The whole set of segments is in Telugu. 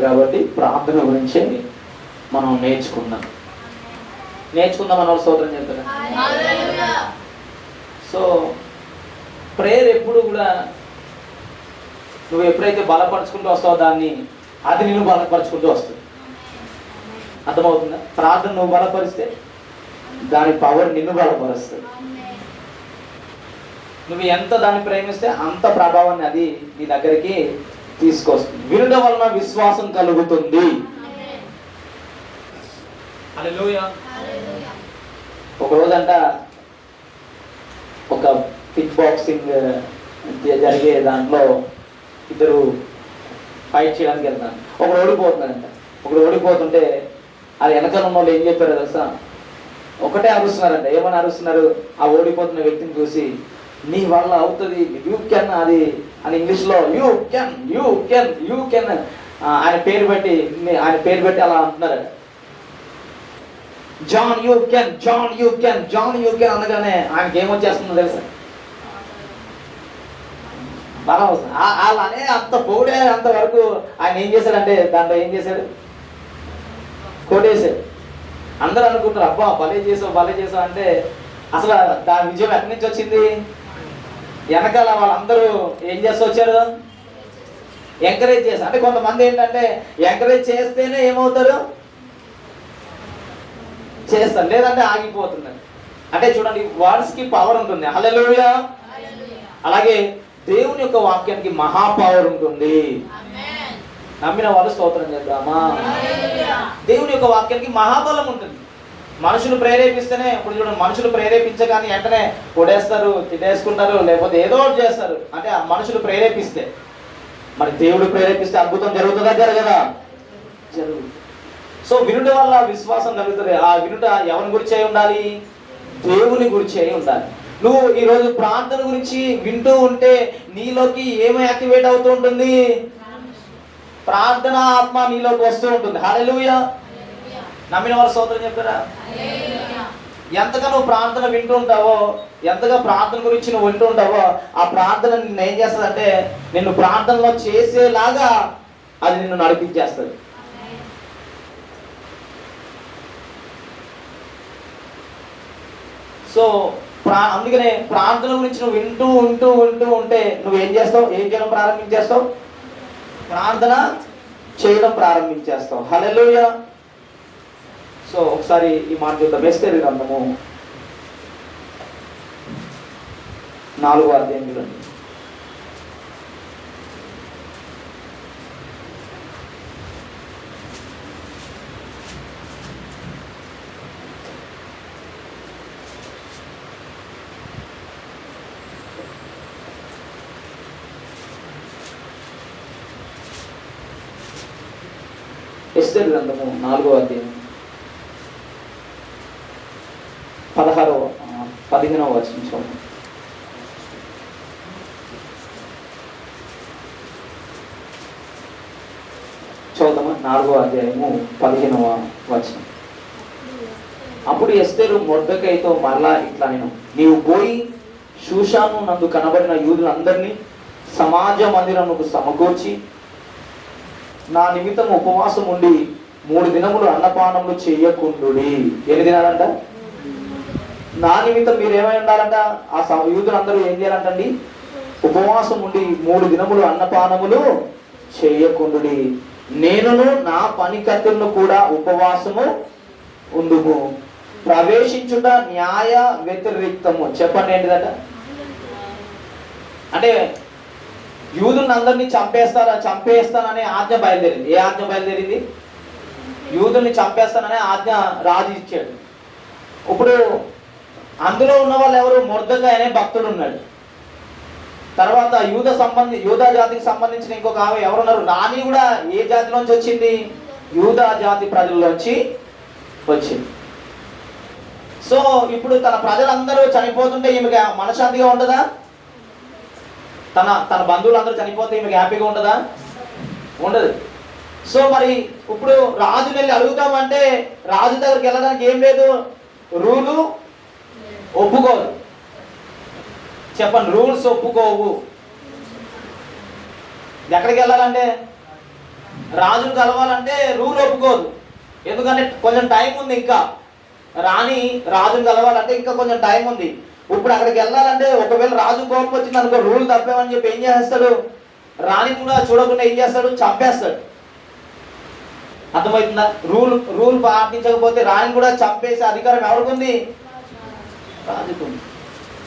కాబట్టి ప్రార్థన గురించి మనం నేర్చుకుందాం మన స్తోత్రం చెప్తారు. సో ప్రేయర్ ఎప్పుడు కూడా నువ్వు ఎప్పుడైతే బలపరుచుకుంటూ వస్తావో దాన్ని అది నిన్ను బలపరుచుకుంటూ వస్తుంది. అర్థమవుతుందా? ప్రార్థన నువ్వు బలపరిస్తే దాని పవర్ నిన్ను బలపరుస్తుంది. నువ్వు ఎంత దాన్ని ప్రేమిస్తే అంత ప్రభావాన్ని అది నీ దగ్గరికి తీసుకొస్తుంది. వినుట వలన విశ్వాసం కలుగుతుంది. హల్లెలూయా. ఒక రోజంట ఒక కిక్ బాక్సింగ్ జరిగే దాంట్లో ఇద్దరు ఫైట్ చేయడానికి వెళ్తాను. ఒకడు ఓడిపోతున్నాడంట. ఒకడు ఓడిపోతుంటే అది వెనకాల ఉన్న వాళ్ళు ఏం చెప్పారు తెలుసా? ఒకటే అరుస్తున్నారంట. ఏమని అరుస్తున్నారు? ఆ ఓడిపోతున్న వ్యక్తిని చూసి, నీ వల్ల అవుతుంది, యూ కెన్ అది అని ఇంగ్లీష్లో యూ కెన్ ఆయన పేరు పెట్టి అలా అంటున్నారట. జాన్ యూ కెన్ అనగానే ఆయనకి ఏమొచ్చేస్తుందో తెలుసా? బలం వస్తుంది. అలానే అంత పొగిడే అంతవరకు ఆయన ఏం చేశాడంటే దాంట్లో ఏం చేశాడు? కొట్టేశాడు. అందరూ అనుకుంటారు, అబ్బా భలే చేసావు అంటే అసలు దాని విజయం ఎక్కడి నుంచి వచ్చింది? వెనకాల వాళ్ళందరూ ఏం చేస్తూ వచ్చారు? ఎంకరేజ్ చేస్తారు. అంటే కొంతమంది ఏంటంటే ఎంకరేజ్ చేస్తేనే ఏమవుతారు? చేస్తారు, లేదంటే ఆగిపోతున్నారు. అంటే చూడండి, వర్డ్స్కి పవర్ ఉంటుంది. హల్లెలూయా. అలాగే దేవుని యొక్క వాక్యానికి మహా పవర్ ఉంటుంది. నమ్మిన వాళ్ళు స్తోత్రం చేద్దామా? దేవుని యొక్క వాక్యానికి మహాబలం ఉంటుంది. మనుషులు ప్రేరేపిస్తేనే, ఇప్పుడు చూడండి, మనుషులు ప్రేరేపించగానే వెంటనే కొడేస్తారు, తినేసుకుంటారు, లేకపోతే ఏదో ఒకటి చేస్తారు. అంటే ఆ మనుషులు ప్రేరేపిస్తే, మరి దేవుడు ప్రేరేపిస్తే అద్భుతం జరుగుతుందా? జరగదా? జరుగుతుంది. సో వినుట వల్ల విశ్వాసం కలుగుతుంది. ఆ వినుట ఎవరి గురించి అయి ఉండాలి? దేవుని గురించి అయి ఉండాలి. నువ్వు ఈరోజు ప్రార్థన గురించి వింటూ ఉంటే నీలోకి ఏమి యాక్టివేట్ అవుతూ ఉంటుంది? ప్రార్థన ఆత్మ నీలోకి వస్తూ ఉంటుంది. హల్లెలూయా. నమ్మిన వారు స్తోత్రం చెప్తారా? ఎంతగా నువ్వు ప్రార్థన వింటూ ఉంటావో, ఎంతగా ప్రార్థన గురించి నువ్వు వింటూ ఉంటావో, ఆ ప్రార్థన నిన్ను ఏం చేస్తుందంటే నిన్ను ప్రార్థనలో చేసేలాగా అది నిన్ను నడిపించేస్తుంది. సో అందుకనే ప్రార్థన గురించి నువ్వు వింటూ ఉంటే నువ్వేం చేస్తావు? ఏం చేయడం ప్రారంభించేస్తావు? ప్రార్థన చేయడం ప్రారంభించేస్తావు. హల్లెలూయా. సో ఒకసారి ఈ మాట చూద్దాం. ఎస్తేరు గ్రంథము 4వ అధ్యాయం చూడండి. ఎస్తేరు గ్రంథము 4వ అధ్యాయం 15వ వచనం చూడండి. చూద్దామా? 4వ అధ్యాయము 15వ వచనం. అప్పుడు ఎస్తేరు మొర్దెకైతో మరలా ఇట్లా, నీవు పోయి షూషాను నందు కనబడిన యూదులందరినీ సమాజ మందిరముకు సమకూర్చి నా నిమిత్తం ఉపవాసం ఉండి 3 దినములు అన్నపానములు చెయ్యకుండుడి. ఎన్ని దినాలంట? నా నిమిత్తం మీరు ఏమై ఉండాలంట? ఆ యూదులందరూ ఏం చేయాలంటండి? ఉపవాసం ఉండి 3 దినములు అన్నపానములు చెయ్యకుండుడి. నేనును నా పనికత్తులను కూడా ఉపవాసము ఉండుము. ప్రవేశించుట న్యాయ వ్యతిరేక్తము. చెప్పండి ఏంటిదట? అంటే యూదులను అందరినీ చంపేస్తాననే ఆజ్ఞ బయలుదేరింది. ఏ ఆజ్ఞ బయలుదేరింది? యూదుల్ని చంపేస్తాననే ఆజ్ఞ రాజు ఇచ్చాడు. ఇప్పుడు అందులో ఉన్న వాళ్ళు ఎవరు? మొర్దెకై అనే భక్తుడు ఉన్నాడు. తర్వాత యూదా జాతికి సంబంధించిన ఇంకొక ఆమె ఎవరున్నారు? రాణి కూడా ఏ జాతిలోంచి వచ్చింది? యూదా జాతి ప్రజల్లోంచి వచ్చింది. సో ఇప్పుడు తన ప్రజలందరూ చనిపోతుంటే ఈమెకి మనశ్శాంతిగా ఉండదా? తన బంధువులందరూ చనిపోతే ఈమెకి హ్యాపీగా ఉండదా? ఉండదు. సో మరి ఇప్పుడు రాజుని వెళ్ళి అడుగుతామంటే రాజు దగ్గరికి వెళ్ళడానికి ఏం లేదు, రూలు ఒప్పుకోదు. చెప్పండి, రూల్స్ ఒప్పుకోవు. ఎక్కడికి వెళ్ళాలంటే రాజును కలవాలంటే రూల్ ఒప్పుకోదు, ఎందుకంటే కొంచెం టైం ఉంది. ఇంకా రాజును కలవాలంటే ఇంకా కొంచెం టైం ఉంది. ఇప్పుడు అక్కడికి వెళ్ళాలంటే ఒకవేళ రాజు కోపం వచ్చింది అనుకో, రూల్ తప్పామని చెప్పి ఏం చేస్తాడు, రాణి కూడా చూడకుండా ఏం చేస్తాడు, చంపేస్తాడు. అర్థమవుతుందా? రూల్ పాటించకపోతే రాణిని కూడా చంపేసే అధికారం ఎవరికి? రాజుకుంది.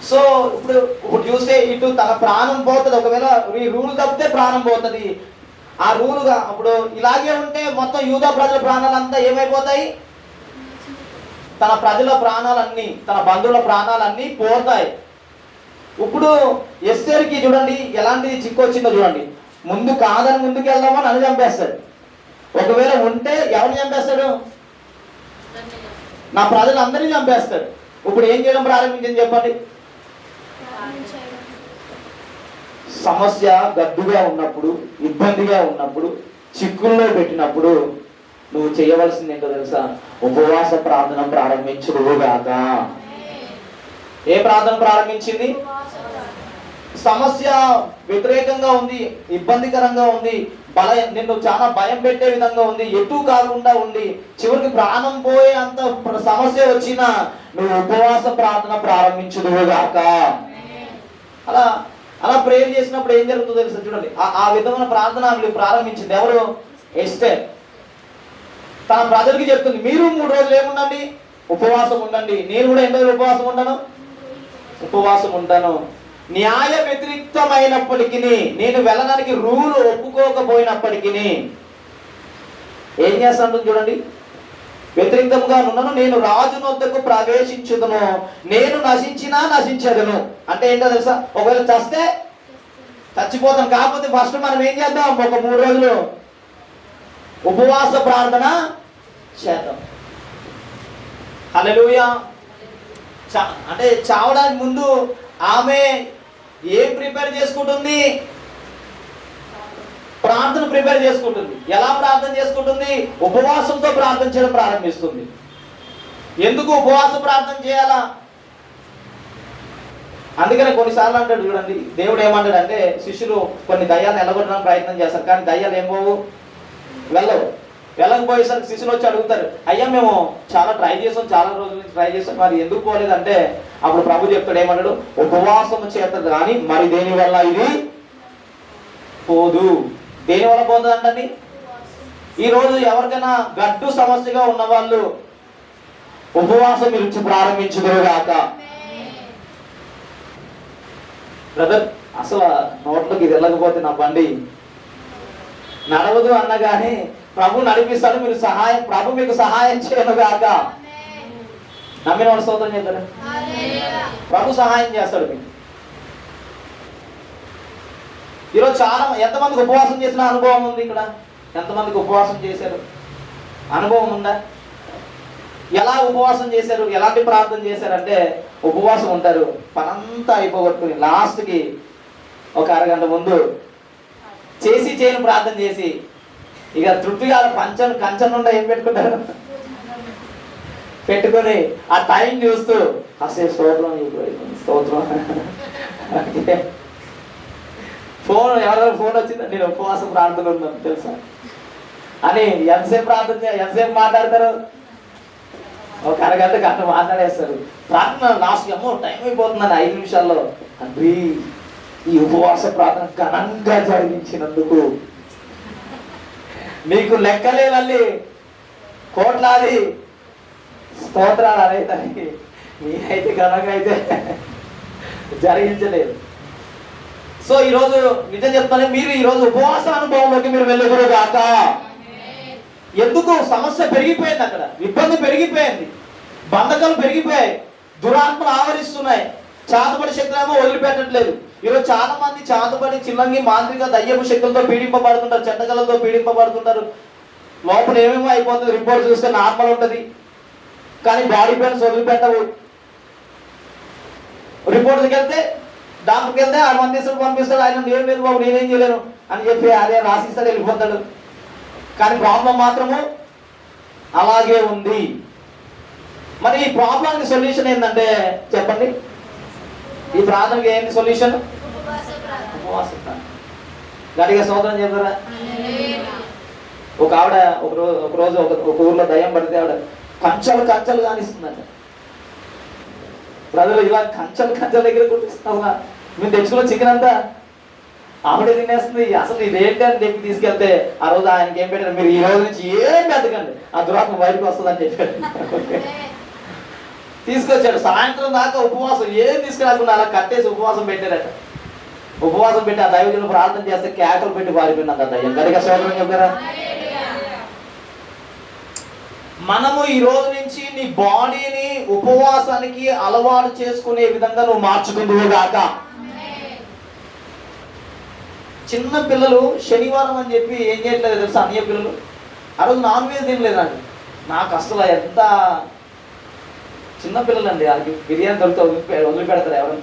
సో ఇప్పుడు చూస్తే ఇటు తన ప్రాణం పోతుంది, ఒకవేళ ఈ రూల్ తప్పితే ప్రాణం పోతుంది. ఆ రూల్గా అప్పుడు ఇలాగే ఉంటే మొత్తం యూదా ప్రజల ప్రాణాలంతా ఏమైపోతాయి? తన ప్రజల ప్రాణాలన్నీ, తన బంధువుల ప్రాణాలన్నీ పోతాయి. ఇప్పుడు ఎస్తేరుకి చూడండి ఎలాంటిది చిక్కు వచ్చిందో చూడండి. ముందు కాదని ముందుకు వెళ్దామని అని చంపేస్తాడు. ఒకవేళ ఉంటే ఎవరిని చంపేస్తాడు? నా ప్రజలందరినీ చంపేస్తాడు. ఇప్పుడు ఏం చేయడం ప్రారంభించింది చెప్పండి? సమస్య గడ్డుగా ఉన్నప్పుడు, ఇబ్బందిగా ఉన్నప్పుడు, చిక్కుల్లో పెట్టినప్పుడు నువ్వు చేయవలసింది ఏంటో తెలుసా? ఉపవాస ప్రార్థన ప్రారంభించుగాక. ఏ ప్రార్థన ప్రారంభించింది? సమస్య వ్యతిరేకంగా ఉంది, ఇబ్బందికరంగా ఉంది, నిన్ను చాలా భయం పెట్టే విధంగా ఉంది, ఎటు కాకుండా ఉంది, చివరికి ప్రాణం పోయే అంత సమస్య వచ్చినా నువ్వు ఉపవాస ప్రార్థన ప్రారంభించుగాక. అలా ప్రేయర్ చేసినప్పుడు ఏం జరుగుతుందో తెలుసా? చూడండి, ఆ విధమైన ప్రార్థన ప్రారంభించింది ఎవరు? ఎస్తేర్. తన ప్రజలకి చెప్తుంది, మీరు 3 రోజులు ఏముండండి? ఉపవాసం ఉండండి. నేను కూడా ఎన్ని రోజులు ఉపవాసం ఉంటాను? ఉపవాసం ఉంటాను. న్యాయ వ్యతిరేక్తమైనప్పటికీ, నేను వెళ్ళడానికి రూల్ ఒప్పుకోకపోయినప్పటికీ ఏం చేస్తాను చూడండి, వ్యతిరేకంగా ఉన్నాను. నేను రాజు వద్దకు ప్రవేశించుదును, నేను నశించినా నశించదును. అంటే ఏంటో తెలుసా? ఒకవేళ చస్తే చచ్చిపోతాను, కాకపోతే ఫస్ట్ మనం ఏం చేద్దాం? ఒక 3 రోజులు ఉపవాస ప్రార్థన చేద్దాం. హల్లెలూయా. అంటే చావడానికి ముందు ఆమె ఏం ప్రిపేర్ చేసుకుంటుంది? ప్రార్థన ప్రిపేర్ చేసుకుంటుంది. ఎలా ప్రార్థన చేసుకుంటుంది? ఉపవాసంతో ప్రార్థన చేయడం ప్రారంభిస్తుంది. ఎందుకు ఉపవాస ప్రార్థన చేయాలా? అందుకనే కొన్నిసార్లు అంటాడు చూడండి, దేవుడు ఏమంటాడంటే, శిష్యులు కొన్ని దయ్యాలను ఎల్లగొట్టడానికి ప్రయత్నం చేస్తారు, కానీ దయ్యాలు ఏం పోవు, వెళ్ళకపోయేసరికి శిష్యులు వచ్చి అడుగుతారు, అయ్యా మేము చాలా ట్రై చేసాం, చాలా రోజుల నుంచి ట్రై చేసాం, మరి ఎందుకు పోలేదంటే అప్పుడు ప్రభు చెప్తాడు, ఏమన్నాడు? ఉపవాసం చేత కానీ మరి దేని వల్ల ఇది పోదు. దేని వల్ల పోతుందంటండి? ఈరోజు ఎవరికైనా గడ్డు సమస్యగా ఉన్న వాళ్ళు ఉపవాసం రుచి ప్రారంభించుదురుగాక. బ్రదర్, అసలు నోట్లోకి వెళ్ళకపోతే నా బండి నడవదు అన్నగానే ప్రభు నడిపిస్తాడు. మీరు ప్రభు మీకు సహాయం చేయనుగాక. నమ్మిన వాళ్ళు స్తోత్రం చేద్దారు. ప్రభు సహాయం చేస్తాడు మీకు. ఈరోజు చాలా ఎంతమందికి ఉపవాసం చేసిన అనుభవం ఉంది? ఇక్కడ ఎంతమందికి ఉపవాసం చేశారు? అనుభవం ఉందా? ఎలా ఉపవాసం చేశారు? ఎలాంటి ప్రార్థన చేశారంటే, ఉపవాసం ఉంటారు, పనంతా అయిపోగొట్టుకుని లాస్ట్కి ఒక అరగంట ముందు చేయని ప్రార్థన చేసి ఇక తృప్తిగా కంచం నుండి ఏం పెట్టుకుంటారు? పెట్టుకొని ఆ టైం చూస్తూ అసే స్తోత్రం ఎవరెవరు ఫోన్ వచ్చిందా, నేను ఉపవాసం ప్రార్థన ఉన్నాను తెలుసా అని ఎంతసేపు ఎంతసేపు మాట్లాడతారు? ఒక గంట మాట్లాడేస్తారు. ప్రార్థన లాస్ట్ అమ్మో టైం అయిపోతుందని 5 నిమిషాల్లో తండ్రి ఈ ఉపవాస ప్రార్థన ఘనంగా జరిగించినందుకు మీకు లెక్కలేవల్లి కోట్లాది స్తోత్రాలు అనేది మీరైతే ఘనంగా అయితే జరిగించలేదు. సో ఈరోజు నిజం చెప్తానే, మీరు ఈరోజు ఉపవాస అనుభవంలోకి మీరు వెళ్ళదురుగాక. ఎందుకు? సమస్య పెరిగిపోయింది, అక్కడ ఇబ్బంది పెరిగిపోయింది, బంధకాలు పెరిగిపోయాయి, దురాత్మలు ఆవరిస్తున్నాయి, చాతుపడి శక్తులేమో వదిలిపెట్టట్లేదు. ఈరోజు చాలా మంది చాతుపడి చిల్లంగి మాంత్రిక దయ్యపు శక్తులతో పీడింపబడుతుంటారు, చెడ్డగలతో పీడింపబడుతుంటారు. లోపల ఏమేమో అయిపోతుంది, రిపోర్ట్ చూస్తే నార్మల్ ఉంటుంది, కానీ బాడీ పెయిన్స్ వదిలిపెట్టవు. రిపోర్ట్కి వెళ్తే డాక్టర్కి వెళ్తే ఆ మందిస్తాడు, పంపిస్తాడు, ఆయన నేను లేదు బాబు నేనేం చేయలేను అని చెప్పి అదే రాసిస్తాడు, వెళ్ళిపోతాడు. కానీ ప్రాబ్లం మాత్రము అలాగే ఉంది. మరి ఈ ప్రాబ్లంకి సొల్యూషన్ ఏంటంటే చెప్పండి, ఈ ప్రార్థనకి ఏంటి సొల్యూషన్? ఉపవాసం. గట్టిగా స్తోత్రం చెప్తారా? ఒక ఆవిడ ఒక రోజు ఒక ఊర్లో దయ్యం పడితే ఆవిడ కంచెలు కానిస్తుందంట. ప్రజలు ఇలా కంచెల దగ్గర కొట్టిస్తున్నావా, మేము తెచ్చుకున్న చికెన్ అంతా ఆవిడ తినేస్తుంది, అసలు ఇదేంటి అని చెప్పి తీసుకెళ్తే ఆ రోజు ఆయనకి ఏం పెట్టారు, మీరు ఈ రోజు నుంచి ఏం పెట్టకండి, ఆ దురాత్మ బయటకు వస్తుంది అని చెప్పాడు. తీసుకొచ్చాడు. సాయంత్రం దాకా ఉపవాసం ఏం తీసుకురాకుండా అలా కట్టేసి ఉపవాసం పెట్టారట. ఉపవాసం పెట్టి ఆ దైవజనులు ప్రార్థన చేస్తే కేకలు పెట్టి పారిపోయిందంట దయ్యం. గట్టిగా స్తోత్రం చెప్పారా? మనము ఈ రోజు నుంచి నీ బాడీని ఉపవాసానికి అలవాటు చేసుకునే విధంగా నువ్వు మార్చుకుందువు గాక. చిన్న పిల్లలు శనివారం అని చెప్పి ఏం చేయట్లేదు తెలుసా, అన్నయ్య పిల్లలు ఆ రోజు నాన్ వెజ్ తినలేదండి. నాకు అసలు ఎంత చిన్న పిల్లలండి, అది బిర్యానీ దొరికితే వదిలిపెడతారు ఎవరు.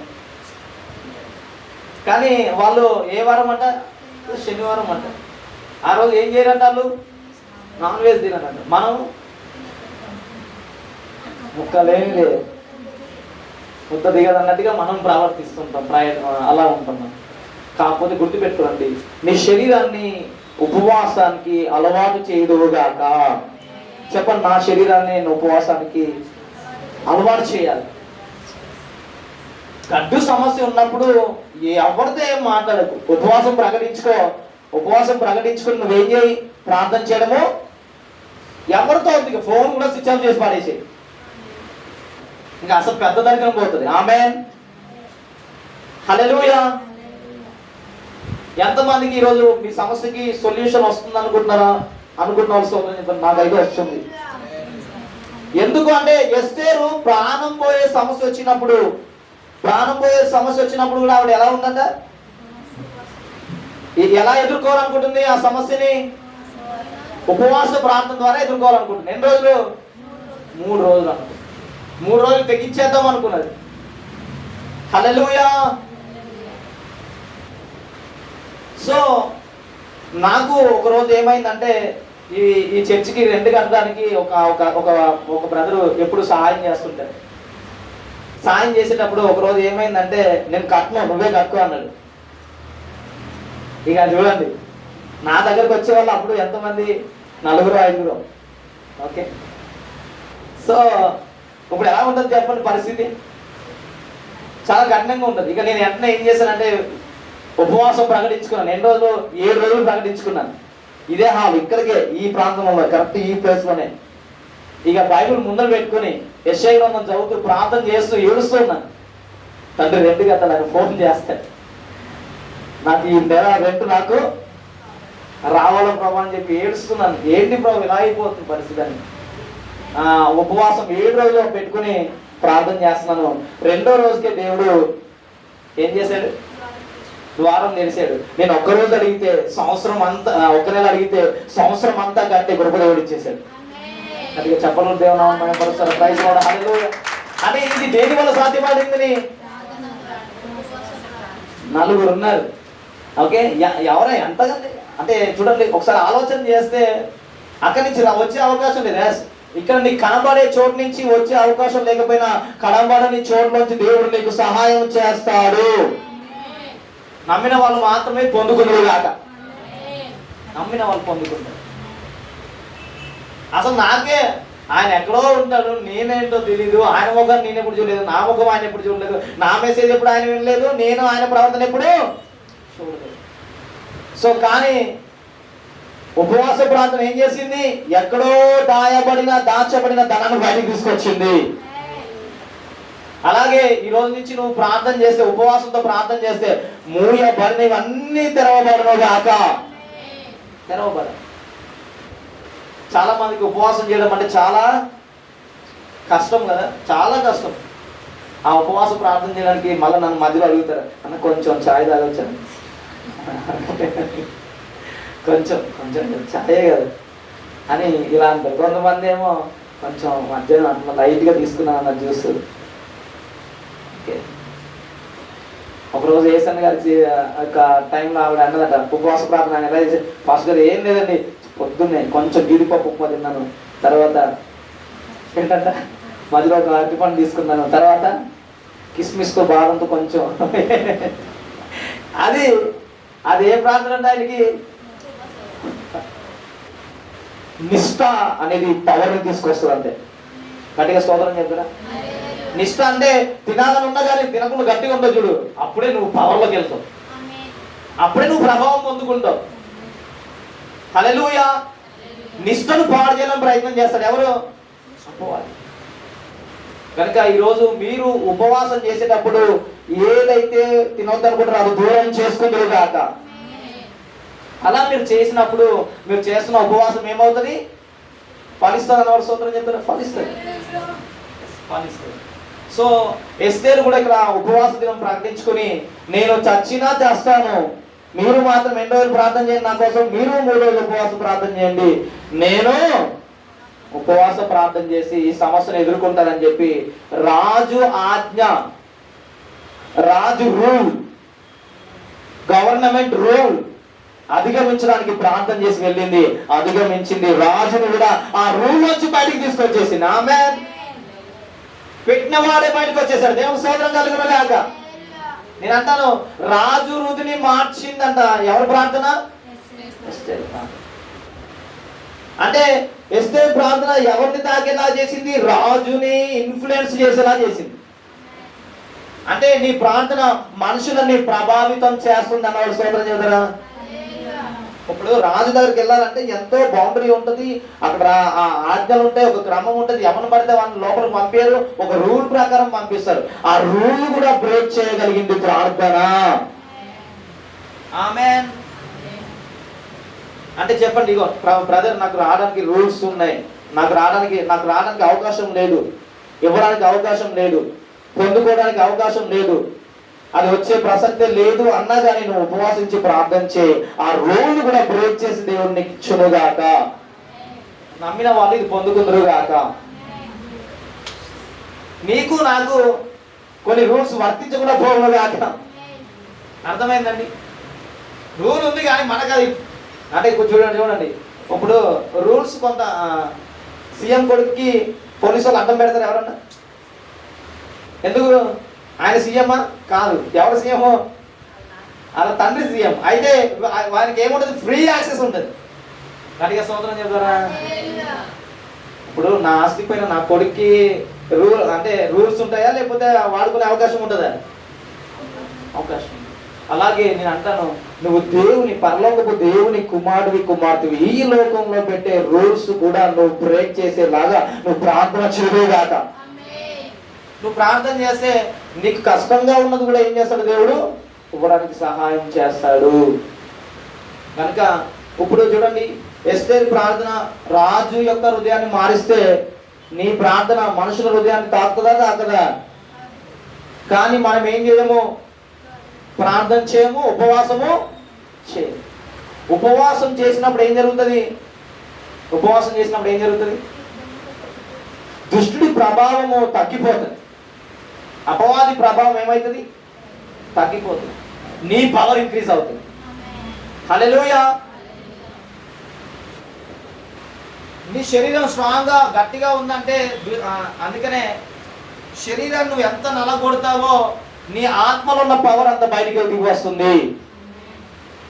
కానీ వాళ్ళు ఏ వారం అంట, శనివారం అంట. ఆ రోజు ఏం చేయరంట, వాళ్ళు నాన్ వెజ్ తినరంట. మనం ముక్కలేని ముద్ద దిగదు అన్నట్టుగా మనం ప్రవర్తిస్తుంటాం, అలా ఉంటున్నాం. కాకపోతే గుర్తుపెట్టుకోండి, నీ శరీరాన్ని ఉపవాసానికి అలవాటు చేయదువుగాక. చెప్పండి, నా శరీరాన్ని నేను ఉపవాసానికి అలవాటు చేయాలి. గడ్డు సమస్య ఉన్నప్పుడు ఎవరితో ఏం మాట్లాడకు, ఉపవాసం ప్రకటించుకో. ఉపవాసం ప్రకటించుకుని నువ్వేం చేయి, ప్రార్థన చేయడము. ఎవరితో ఫోన్ కూడా స్విచ్ ఆఫ్ చేసి పాడేసి, ఇంకా అసలు పెద్ద దరిద్రం పోతుంది. ఆమేన్, హల్లెలూయా. ఎంతమందికి ఈరోజు మీ సమస్యకి సొల్యూషన్ వస్తుంది అనుకుంటున్నారా? అనుకుంటున్న వాళ్ళు నాకైతే వస్తుంది. ఎందుకు అంటే ఎస్తేరు ప్రాణం పోయే సమస్య వచ్చినప్పుడు కూడా ఆవిడ ఎలా ఉందంట, ఎలా ఎదుర్కోవాలనుకుంటుంది ఆ సమస్యని? ఉపవాస ప్రార్థన ద్వారా ఎదుర్కోవాలనుకుంటుంది. ఎన్ని రోజులు? 3 రోజులు అనుకుంటుంది. 3 రోజులు తెగించేద్దాం అనుకున్నది. హల్లెలూయా. సో నాకు ఒకరోజు ఏమైందంటే, ఈ చర్చికి రెంట్ కట్టడానికి ఒక బ్రదరు ఎప్పుడు సహాయం చేస్తుంటారు. సహాయం చేసేటప్పుడు ఒకరోజు ఏమైందంటే, నేను కట్టను, నువ్వే కట్టుకో అన్నాడు. ఇక చూడండి, నా దగ్గరకు వచ్చే వాళ్ళు అప్పుడు ఎంతమంది? 4-5. ఓకే, సో ఇప్పుడు ఎలా ఉంటుంది చెప్పండి పరిస్థితి? చాలా కఠినంగా ఉంటుంది. ఇక నేను వెంటనే ఏం చేశానంటే, ఉపవాసం ప్రకటించుకున్నాను. 7 రోజులు ప్రకటించుకున్నాను. ఇదే హాల్, ఇక్కడికే, ఈ ప్రాంతంలో, కరెక్ట్ ఈ ప్లేస్లోనే. ఇక బైబిల్ ముందర పెట్టుకుని యెషయా గ్రంథం చదువుతూ ప్రార్థన చేస్తూ ఏడుస్తూ ఉన్నాను. తండ్రి రెంట్ కదా, నాకు ఫోన్ చేస్తాడు, నాకు ఈ నెల రెంట్ నాకు రావాల ప్రభు అని చెప్పి ఏడుస్తున్నాను. ఏంటి ప్రభు ఇలా అయిపోతుంది పరిస్థితి అని ఉపవాసం 7 రోజులు పెట్టుకుని ప్రార్థన చేస్తున్నాను. 2వ రోజుకే దేవుడు ఏం చేశాడు? ద్వారం తెరిచాడు. నేను ఒక్కరోజు అడిగితే సంవత్సరం అంతా, ఒక్క నెల అడిగితే సంవత్సరం అంతా కట్టే కృప దేవుడు ఇచ్చేసాడు. అందుకే చెప్పలు దేవుని పరుస్తారు. ప్రైజ్ లార్డ్, హల్లెలూయా. అని ఇది దేని వల్ల సాధ్యపడిందని? 4 ఉన్నారు. ఓకే, ఎవరై ఎంతగా అంటే చూడండి, ఒకసారి ఆలోచన చేస్తే అక్కడి నుంచి వచ్చే అవకాశం లేదు. ఇక్కడ నీకు కనబడే చోటు నుంచి వచ్చే అవకాశం లేకపోయినా కనబడని చోటు నుంచి దేవుడు నీకు సహాయం చేస్తాడు. నమ్మిన వాళ్ళు మాత్రమే పొందుకున్నారు కాక, నమ్మిన వాళ్ళు పొందుకుంటారు. అసలు నాకే ఆయన ఎక్కడో ఉంటాడు, నేనేంటో తెలీదు. ఆయన ముఖం నేను ఎప్పుడు చూడలేదు, నా ముఖం ఆయన ఎప్పుడు చూడలేదు, నా మెసేజ్ ఎప్పుడు ఆయన వినలేదు, నేను ఆయన ప్రవర్తన ఎప్పుడు చూడలేదు. సో కానీ ఉపవాస ప్రార్థన ఏం చేసింది? ఎక్కడో దాచబడిన ధనాన్ని బయటకు తీసుకొచ్చింది. అలాగే ఈ రోజు నుంచి నువ్వు ప్రార్థన చేస్తే, ఉపవాసంతో ప్రార్థన చేస్తే, మూయబడినవన్నీ తెరవబడను గాక. తెరవబడ. చాలా మందికి ఉపవాసం చేయడం అంటే చాలా కష్టం కదా, చాలా కష్టం. ఆ ఉపవాస ప్రార్థన చేయడానికి మళ్ళీ నన్ను మధ్యలో అడుగుతారు, అన్న కొంచెం ఛాయ్ తాగొచ్చాను, కొంచెం ఛాయే కదా అని ఇలా అంటారు. కొంతమంది ఏమో కొంచెం మధ్యాహ్నం అంటున్నా లైట్గా తీసుకున్నాను అన్న జ్యూస్. ఓకే, ఒకరోజు ఏసన్ గారి ఒక టైంలో ఆవిడ అన్నదట, ఉపవాస ప్రార్థన ఎలా చేసి, ఫస్ట్ గారు ఏం లేదండి, పొద్దున్నే కొంచెం జీడిపప్పు ఉప్మా తిన్నాను, తర్వాత ఏంటంట మధ్యలో ఒక అరటిపండు తీసుకున్నాను, తర్వాత కిస్మిస్తో బాదంతో కొంచెం అది ఏ ప్రార్థన అంటే ఆయనకి నిష్ఠ అనేది పవర్ని తీసుకొస్తుంది అంతే. గట్టిగా స్తోత్రం చెప్తారా? నిష్ఠ అంటే తినాలని ఉన్నా కానీ తినకుండా గట్టిగా ఉండవు చూడు, అప్పుడే నువ్వు పవర్లోకి వెళ్తావు, అప్పుడే నువ్వు ప్రభావం పొందుకుంటావు. హల్లెలూయా. నిష్ఠను పాడు చేయాలని ప్రయత్నం చేస్తాడు ఎవరు? అపవాది. కనుక ఈరోజు మీరు ఉపవాసం చేసేటప్పుడు ఏదైతే తినొద్దనుకుంటారో అది దూరం చేసుకుందరు కాక. అలా మీరు చేసినప్పుడు మీరు చేస్తున్న ఉపవాసం ఏమవుతుంది? ఫలిస్తుంది అన్నవాడు స్తోత్రం చెప్తారు. ఫలిస్తుంది. సో ఎస్తేరు కూడా ఇక్కడ ఉపవాస దినం ప్రకటించుకుని నేను చచ్చినా చేస్తాను, మీరు మాత్రం 2 రోజులు ప్రార్థన చేయండి నా కోసం, మీరు 3 రోజులు ఉపవాస ప్రార్థన చేయండి, నేను ఉపవాస ప్రార్థన చేసి ఈ సమస్యను ఎదుర్కొంటానని చెప్పి రాజు ఆజ్ఞ, రాజు రూల్, గవర్నమెంట్ రూల్ అధిగమించడానికి ప్రార్థన చేసి వెళ్ళింది. అధిగమించింది. రాజును కూడా ఆ రూల్ నుంచి బయటికి తీసుకొచ్చేసింది. ఆమేన్. పెట్టిన వాడే బయటకు వచ్చేసాడు. దేవుని స్తోత్రం కలుగును గాక. నేను అంటాను రాజు రుదిని మార్చిందంట ఎవరు ప్రార్థన? ఎస్తేరు ప్రార్థన. అంటే ఎస్తేరు ప్రార్థన ఎవరిని తాకేలా చేసింది? రాజుని ఇన్ఫ్లుయెన్స్ చేసేలా చేసింది. అంటే నీ ప్రార్థన మనుషులని ప్రభావితం చేస్తుంది అన్నవాడు స్తోత్రం చెబుతారా? ఇప్పుడు రాజు దగ్గరికి వెళ్ళాలంటే ఎంతో బౌండరీ ఉంటుంది, అక్కడ ఆ ఆజ్ఞలు ఉంటాయి, ఒక క్రమం ఉంటుంది. ఎవరిని పడితే వాళ్ళని లోపలికి పంపారు, ఒక రూల్ ప్రకారం పంపిస్తారు. ఆ రూల్ కూడా బ్రేక్ చేయగలిగింది ప్రార్థన. ఆమేన్. అంటే చెప్పండి, ఇగో బ్రదర్ నాకు రావడానికి రూల్స్ ఉన్నాయి, నాకు రావడానికి అవకాశం లేదు, ఇవ్వడానికి అవకాశం లేదు, పొందుకోవడానికి అవకాశం లేదు, అది వచ్చే ప్రసక్తే లేదు అన్నా కానీ నువ్వు ఉపవాసించి ప్రార్థన చేయి, ఆ రూల్ కూడా బ్రేక్ చేసి దేవుడిని ఇచ్చునుగాక. నమ్మిన వాళ్ళు ఇది పొందుకుందరుగాక. నీకు నాకు కొన్ని రూల్స్ వర్తించకుండా పోవునుగాక. అర్థమైందండి? రూల్ ఉంది కానీ మనకు అది అంటే ఇప్పుడు చూడండి ఇప్పుడు రూల్స్ కొంత సీఎం కొడుకుకి పోలీసు వాళ్ళు అడ్డం పెడతారు ఎవరన్నా? ఎందుకు? ఆయన సీఎమా? కాదు. ఎవరు సీఎం? అలా తండ్రి సీఎం. అయితే వారికి ఏముంటుంది? ఫ్రీ యాక్సెస్ ఉంటుంది. గట్టిగా స్తోత్రం చెప్తారా? ఇప్పుడు నా ఆస్తి పైన నా కొడుక్కి రూల్స్ ఉంటాయా, లేకపోతే వాడుకునే అవకాశం ఉంటుందా? అవకాశం. అలాగే నేను అంటాను, నువ్వు దేవుని పరలోకపు దేవుని కుమార్తెవి, ఈ లోకంలో పెట్టే రూల్స్ కూడా నువ్వు బ్రేక్ చేసేలాగా నువ్వు ప్రార్థన చేయగాక. నువ్వు ప్రార్థన చేస్తే నీకు కష్టంగా ఉన్నది కూడా ఏం చేస్తాడు? దేవుడు ఇవ్వడానికి సహాయం చేస్తాడు. కనుక ఇప్పుడు చూడండి, ఎస్తేరు ప్రార్థన రాజు యొక్క హృదయాన్ని మారిస్తే నీ ప్రార్థన మనుషుల హృదయాన్ని తాకుతుందా తాకదా? కానీ మనం ఏం చేయము? ప్రార్థన చేయము, ఉపవాసము చేయము. ఉపవాసం చేసినప్పుడు ఏం జరుగుతుంది? దుష్టుడి ప్రభావము తగ్గిపోతుంది, అపవాది ప్రభావం ఏమవుతుంది? తగ్గిపోతుంది, నీ పవర్ ఇంక్రీజ్ అవుతుంది. హల్లెలూయా. నీ శరీరం స్ట్రాంగ్గా గట్టిగా ఉందంటే అందుకనే శరీరాన్ని నువ్వు ఎంత నలగొడతావో నీ ఆత్మలో ఉన్న పవర్ అంత బయటికి దిగి వస్తుంది.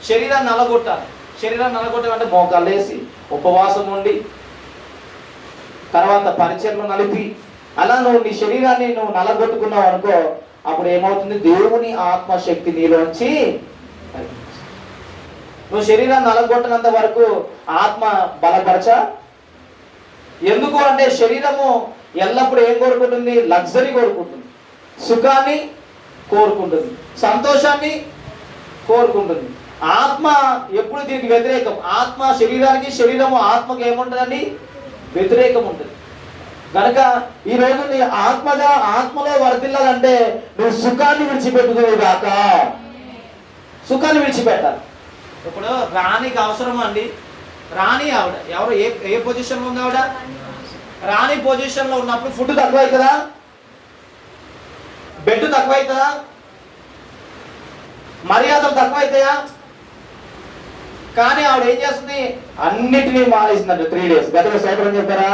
శరీరాన్ని నలగొట్టాలంటే మోకాళ్ళు వేసి ఉపవాసం ఉండి తర్వాత పరిచర్లు నలిపి అలా నువ్వు నీ శరీరాన్ని నువ్వు నలగొట్టుకున్నావు అనుకో, అప్పుడు ఏమవుతుంది? దేవుని ఆత్మశక్తి నీలోంచి. నువ్వు శరీరాన్ని నలగొట్టినంత వరకు ఆత్మ బలపరచ. ఎందుకు అంటే శరీరము ఎల్లప్పుడూ ఏం కోరుకుంటుంది? లగ్జరీ కోరుకుంటుంది, సుఖాన్ని కోరుకుంటుంది, సంతోషాన్ని కోరుకుంటుంది. ఆత్మ ఎప్పుడు దీనికి వ్యతిరేకం. ఆత్మ శరీరానికి, శరీరము ఆత్మకి ఏముంటుందండి? వ్యతిరేకం ఉంటుంది. కనుక ఈ రోజు నీ ఆత్మలో వర్ధిల్లాలంటే నువ్వు సుఖాన్ని విడిచిపెట్టుకోగాక. సుఖాన్ని విడిచిపెట్టాలి. ఇప్పుడు రాణికి అవసరం అండి. రాణి ఆవిడ ఎవరు? ఏ పొజిషన్లో ఉంది ఆవిడ? రాణి పొజిషన్లో ఉన్నప్పుడు ఫుడ్ తక్కువ అవుతుందా? బెడ్ తక్కువ అవుతుందా? మర్యాదలు తక్కువ అవుతాయా? కానీ ఆవిడ ఏం చేస్తుంది? అన్నిటినీ మానేసిందంట 3 days. గట్టిగా స్తోత్రం చెప్తారా?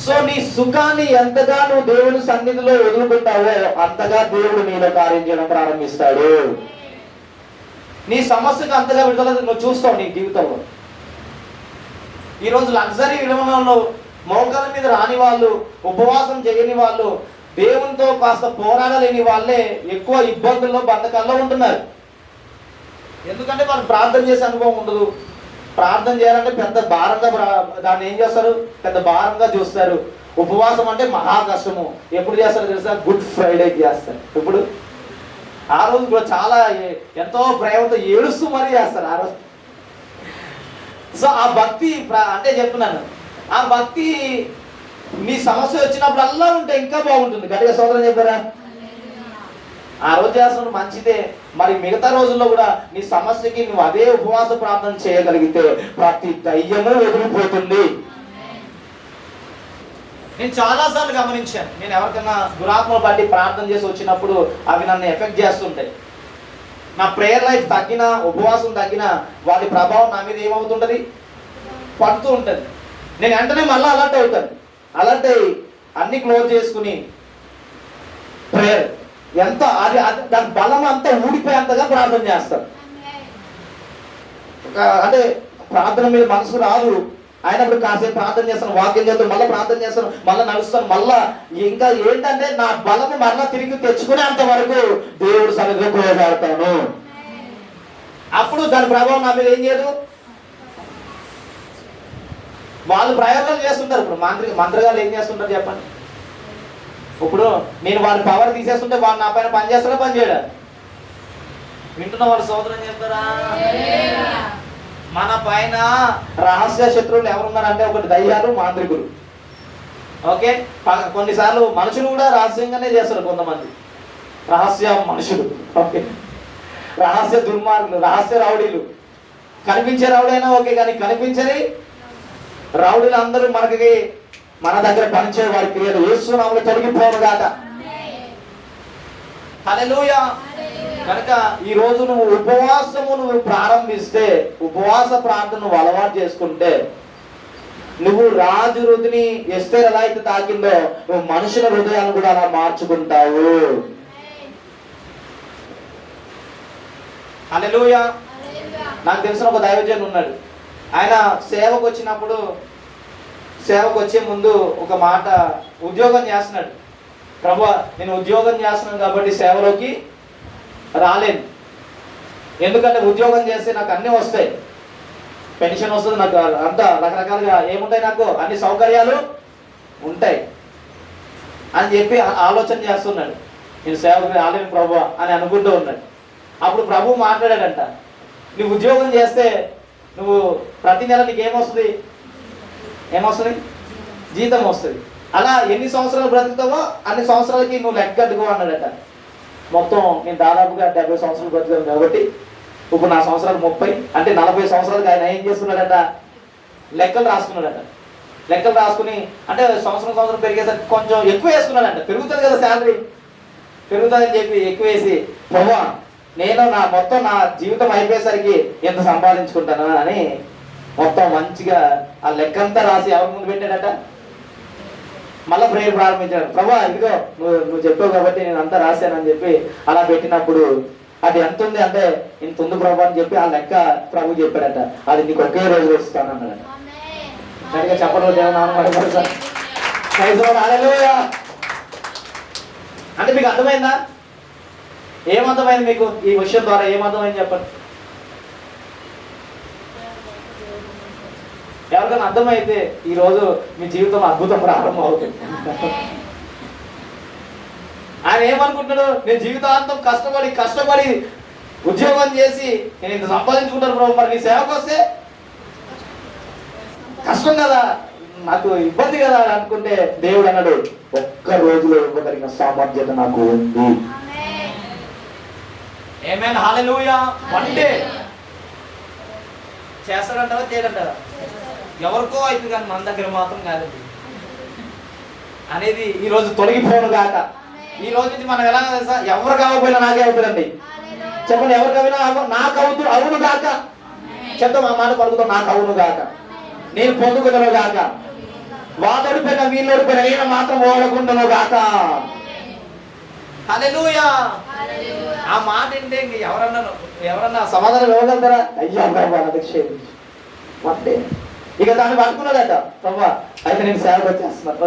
సో నీ సుఖాన్ని ఎంతగా నువ్వు దేవుని సన్నిధిలో వదులుకుంటావో అంతగా దేవుడు నీలో కార్యం చేయడం ప్రారంభిస్తాడు. నీ సమస్యకు అంతగా విడుదల నువ్వు చూస్తావు నీ జీవితంలో. ఈరోజు లగ్జరీ విలువలో మోకాల మీద రాని వాళ్ళు, ఉపవాసం చేయని వాళ్ళు, దేవునితో కాస్త పోరాడలేని వాళ్ళే ఎక్కువ ఇబ్బందుల్లో బంధకాల్లో ఉంటున్నారు. ఎందుకంటే వాళ్ళు ప్రార్థన చేసే అనుభవం ఉండదు. ప్రార్థన చేయాలంటే పెద్ద భారంగా దాన్ని ఏం చేస్తారు, పెద్ద భారంగా చూస్తారు. ఉపవాసం అంటే మహా కష్టము. ఎప్పుడు చేస్తారో తెలుసా? గుడ్ ఫ్రైడే చేస్తారు. ఇప్పుడు ఆ రోజు కూడా చాలా ఎంతో ప్రేమతో ఏడుస్తూ మరీ చేస్తారు ఆ రోజు. సో ఆ భక్తి అంటే చెప్తున్నాను, ఆ భక్తి నీ సమస్య వచ్చినప్పుడల్లా ఉంటే ఇంకా బాగుంటుంది. గట్టిగా సోదరం చెప్పారా? ఆ రోజు చేస్తున్న మంచిదే. మరి మిగతా రోజుల్లో కూడా నీ సమస్యకి నువ్వు అదే ఉపవాస ప్రార్థన చేయగలిగితే ప్రతి దయ్యము వదిలిపోతుంది. నేను చాలాసార్లు గమనించాను. నేను ఎవరికైనా దురాత్మలు బట్టి ప్రార్థన చేసి వచ్చినప్పుడు అవి నన్ను ఎఫెక్ట్ చేస్తుంటాయి. నా ప్రేయర్ లైఫ్ తగ్గినా, ఉపవాసం తగ్గినా వాటి ప్రభావం నా మీద ఏమవుతుంటుంది, పడుతూ ఉంటుంది. నేను వెంటనే మళ్ళీ అలర్ట్ అవుతాను. అలర్ట్ అయ్యి అన్ని క్లోజ్ చేసుకుని ప్రేయర్ ఎంత అది దాని బలం అంతా ఊడిపోయేంతగా ప్రార్థన చేస్తాను. అంటే ప్రార్థన మీద మనసు రాదు అయినప్పుడు కాసేపు ప్రార్థన చేస్తాను, వాక్యం చేస్తాను, మళ్ళీ ప్రార్థన చేస్తాను, మళ్ళీ నడుస్తాను, మళ్ళా ఇంకా ఏంటంటే నా బలము మళ్ళా తిరిగి తెచ్చుకునేంత వరకు దేవుడు సన్నిధిలో పోరాడతాను. అప్పుడు దాని ప్రభావం నా మీద ఏం చేయదు. వాళ్ళు ప్రయోగాలు చేస్తుంటారు. ఇప్పుడు మంత్రగాలు ఏం చేస్తుంటారు చెప్పండి? ఇప్పుడు నేను వారి పవర్ తీసేస్తుంటే వాడు నా పైన పని చేస్తాడా, పని చేయడా? వింటున్న వాళ్ళు సోదరం చెప్తారా? మన పైన రహస్య శత్రువులు ఎవరున్నారంటే ఒకటి దయ్యాలు, మాంత్రికులు. ఓకే, కొన్నిసార్లు మనుషులు కూడా రహస్యంగానే చేస్తారు. కొంతమంది రహస్య మనుషులు, ఓకే, రహస్య దుర్మార్గులు, రహస్య రౌడీలు. కనిపించే రౌడైనా ఓకే, కానీ కనిపించని రౌడీలు అందరూ మనకి మన దగ్గర పనిచే వారి క్రియలు యేసు నామములో తొలగిపోను గాక. హల్లెలూయా. కనుక ఈ రోజు నువ్వు ఉపవాసము ప్రారంభిస్తే, ఉపవాస ప్రార్థన నువ్వు అలవాటు చేసుకుంటే, నువ్వు రాజు హృదయని ఎస్తేర్ ఎలా అయితే తాకిందో నువ్వు మనుషుల హృదయాలను కూడా అలా మార్చుకుంటావు. హల్లెలూయా. నాకు తెలిసిన ఒక దైవజనుడు ఉన్నాడు. ఆయన సేవకు వచ్చినప్పుడు, సేవకు వచ్చే ముందు ఒక మాట, ఉద్యోగం చేస్తున్నాడు. ప్రభువా, నేను ఉద్యోగం చేస్తున్నాను కాబట్టి సేవలోకి రాలేను. ఎందుకంటే ఉద్యోగం చేస్తే నాకు అన్నీ వస్తాయి, పెన్షన్ వస్తుంది, నాకు అంతా రకరకాలుగా ఏముంటాయి, నాకు అన్ని సౌకర్యాలు ఉంటాయి అని చెప్పి ఆలోచన చేస్తున్నాడు. నేను సేవకు రాలేను ప్రభువా అని అనుకుంటూ ఉన్నాడు. అప్పుడు ప్రభు మాట్లాడాడంట, నువ్వు ఉద్యోగం చేస్తే నువ్వు ప్రతి నెల నీకు ఏమొస్తుంది, ఏమొస్తుంది? జీతం వస్తుంది. అలా ఎన్ని సంవత్సరాలు బ్రతుకుతావో అన్ని సంవత్సరాలకి నువ్వు లెక్క కట్టుకో అన్నాడట. మొత్తం నేను దాదాపుగా 70 సంవత్సరాలు బ్రతుకుతాను కాబట్టి ఇప్పుడు నా సంవత్సరాలు 30, అంటే 40 సంవత్సరాలకి ఆయన ఏం చేసుకున్నాడట, లెక్కలు రాసుకున్నాడట. లెక్కలు రాసుకుని అంటే సంవత్సరం పెరిగేసరికి కొంచెం ఎక్కువ వేసుకున్నాడంట. పెరుగుతుంది కదా శాలరీ, పెరుగుతుందని చెప్పి ఎక్కువ వేసి, ప్రభువా నేను నా జీవితం అయిపోయేసరికి ఎంత సంపాదించుకుంటాను అని మొత్తం మంచిగా ఆ లెక్కంతా రాసి ఎవరి ముందు పెట్టాడట. మళ్ళీ ప్రేయర్ ప్రారంభించాడు. ప్రభువా ఇదిగో నువ్వు చెప్పావు కాబట్టి నేను అంతా రాశానని చెప్పి అలా పెట్టినప్పుడు అది ఎంత ఉంది అంటే ఇంత ఉంది ప్రభు అని చెప్పి ఆ లెక్క ప్రభు చెప్పాడట. అది నీకు ఒకే రోజు వస్తాను అన్నాడట. సరిగ్గా చెప్పడం దేవుడు. అంటే మీకు అర్థమైందా? ఏమర్థమైంది మీకు ఈ విషయం ద్వారా? ఏమర్థమైంది చెప్పండి. ఎవరికైనా అర్థమైతే ఈరోజు మీ జీవితం అద్భుతం ప్రారంభం అవుతుంది. ఆయన ఏమనుకుంటున్నాడు, నేను జీవితాంతం కష్టపడి ఉద్యోగం చేసి నేను ఇంత సంపాదించుకుంటాను ప్రభు, మరి నీ సేవకు వస్తే కష్టం కదా, నాకు ఇబ్బంది కదా అని అనుకుంటే దేవుడు అన్నాడు, ఒక్క రోజులో ఇవ్వగలిగిన సామర్థ్యత నాకు ఉంది. ఆమేన్, హల్లెలూయా. వన్ డే చేస్తాడంటారా, చేయడంటారా? ఎవరికో అయితే కానీ మన దగ్గర మాత్రం కాదండి అనేది ఈరోజు తొలగిపోను గాక. ఈ రోజు నుంచి మనం ఎలా తెలుసా, ఎవరు కాకపోయినా నాకే అవుతుందండి. చెప్పండి, ఎవరు కాకపోయినా నాకు అవుతూ అవును గాక. చెప్తాం ఆ మాట పలుకుతాం, నాకు అవును గాక, నేను పొందుకున్నాను గాక, వాదోడిపోయినా వీళ్ళోడిపోయినా నేను మాత్రం ఓడకుండాను గాక. హల్లెలూయా. ఆ మాట ఏంటి, ఇంక ఎవరన్నా సమాధానం ఇవ్వగలుగుతారా? అయ్యా ప్రభు క్షేమించు. అంటే ఇక దాన్ని పట్టుకున్నాడట, ప్రభా అయితే నేను సేవకు వచ్చేస్తున్నాను.